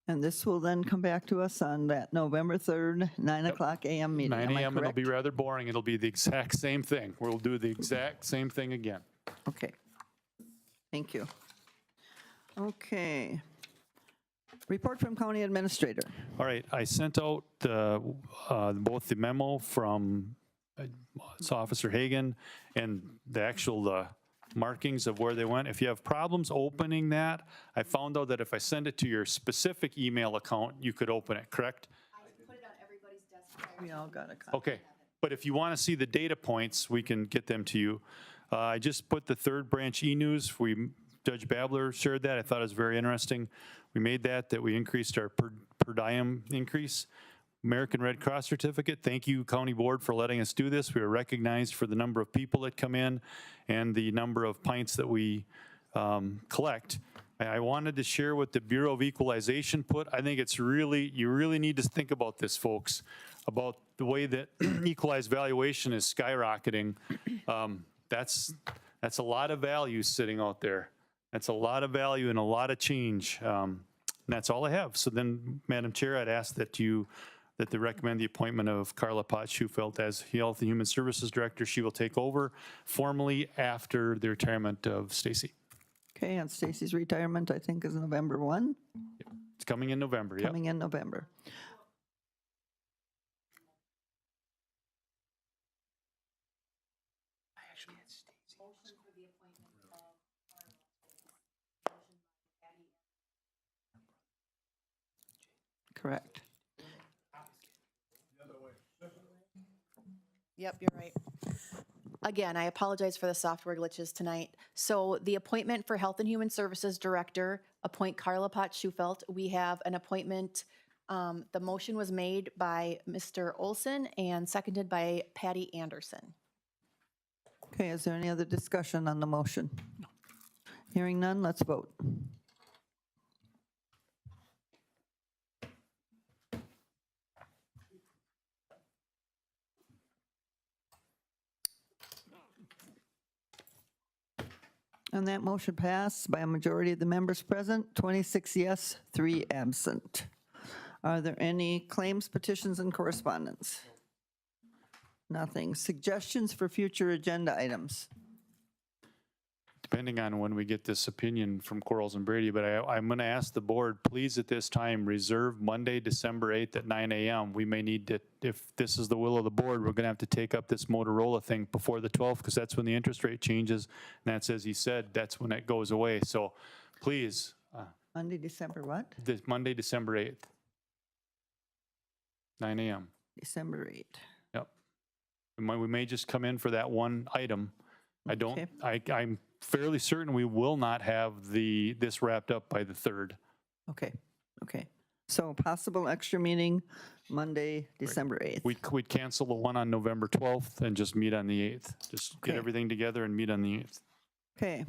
S1: And this will then come back to us on that November 3rd, 9 o'clock a.m. meeting.
S4: 9
S1: Am I
S4: a.m. It'll be
S1: correct?
S4: rather boring. It'll be the exact same thing. We'll do the exact same thing again.
S1: Okay. Thank you. Okay. Report from County Administrator.
S4: All right, I sent out both the memo from Officer Hagan and the actual markings of where they went. If you have problems opening that, I found out that if I send it to your specific email account, you could open it, correct?
S1: We all got a copy.
S4: Okay, but if you want to see the data points, we can get them to you. I just put the third branch e-news. Judge Babler shared that. I thought it was very interesting. We made that we increased our per diem increase. American Red Cross certificate. Thank you, County Board, for letting us do this. We were recognized for the number of people that come in and the number of pints that we collect. I wanted to share what the Bureau of Equalization put. I think it's really, you really need to think about this, folks, about the way that equalized valuation is skyrocketing. That's a lot of value sitting out there. That's a lot of value and a lot of change. And that's all I have. So then, Madam Chair, I'd ask that they recommend the appointment of Carla Potts-Schufelt as Health and Human Services Director. She will take over formally after the retirement of Stacy.
S1: Okay, and Stacy's retirement, I think, is November 1,
S4: It's coming in November, yep.
S1: coming in November. Correct.
S3: Yep, you're right. Again, I apologize for the software glitches tonight. So the appointment for Health and Human Services Director, appoint Carla Potts-Schufelt. We have an appointment, the motion was made by Mr. Olson and seconded by Patty Anderson.
S1: Okay, is there any other discussion on the motion? No. Hearing none, let's vote. And that motion passed by a majority of the members present, 26 yes, 3 absent. Are there any claims, petitions, and correspondence? Nothing. Suggestions for future agenda items?
S4: Depending on when we get this opinion from Quarles and Brady, but I'm going to ask the board, please at this time, reserve Monday, December 8th at 9 a.m. We may need to, if this is the will of the board, we're going to have to take up this Motorola thing before the 12th because that's when the interest rate changes. And that's, as he said, that's when it goes away. So please.
S1: Monday, December what?
S4: Monday, December 8th, 9 a.m.
S1: December 8th.
S4: Yep. We may just come in for that one item.
S1: Okay.
S4: I'm fairly certain we will not have this wrapped up by the 3rd.
S1: Okay, okay. So possible extra meeting Monday, December 8th.
S4: We'd cancel the one on November 12th and just meet on the 8th. Just get
S1: Okay.
S4: everything together and meet on the 8th.
S1: Okay.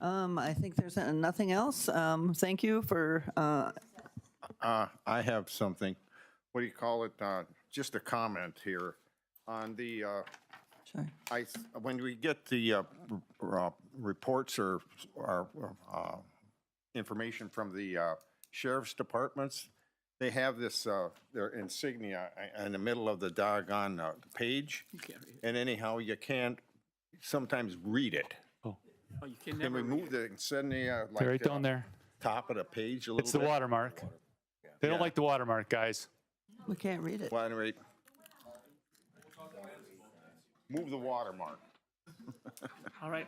S1: I think there's nothing else. Thank you for,
S8: I have something, what do you call it, just a comment here on the,
S1: sorry.
S8: when we get the reports or information from the sheriff's departments, they have this, their insignia in the middle of the doggone page. And anyhow, you can't sometimes read it.
S4: Oh.
S7: Oh, you can
S8: Can
S7: never
S8: we move the insignia like
S4: They're right down there.
S8: top of the page a little
S4: It's the
S8: bit?
S4: watermark. They don't
S8: Yeah.
S4: like the watermark, guys.
S1: We can't read it.
S8: Well, at any rate, move the watermark.
S7: All right.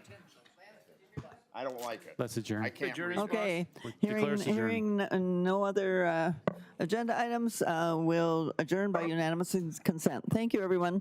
S8: I don't like it.
S4: Let's adjourn.
S8: I can't read it.
S1: Okay.
S4: Declare us
S1: Hearing no other agenda items, we'll adjourn by unanimous consent. Thank you, everyone.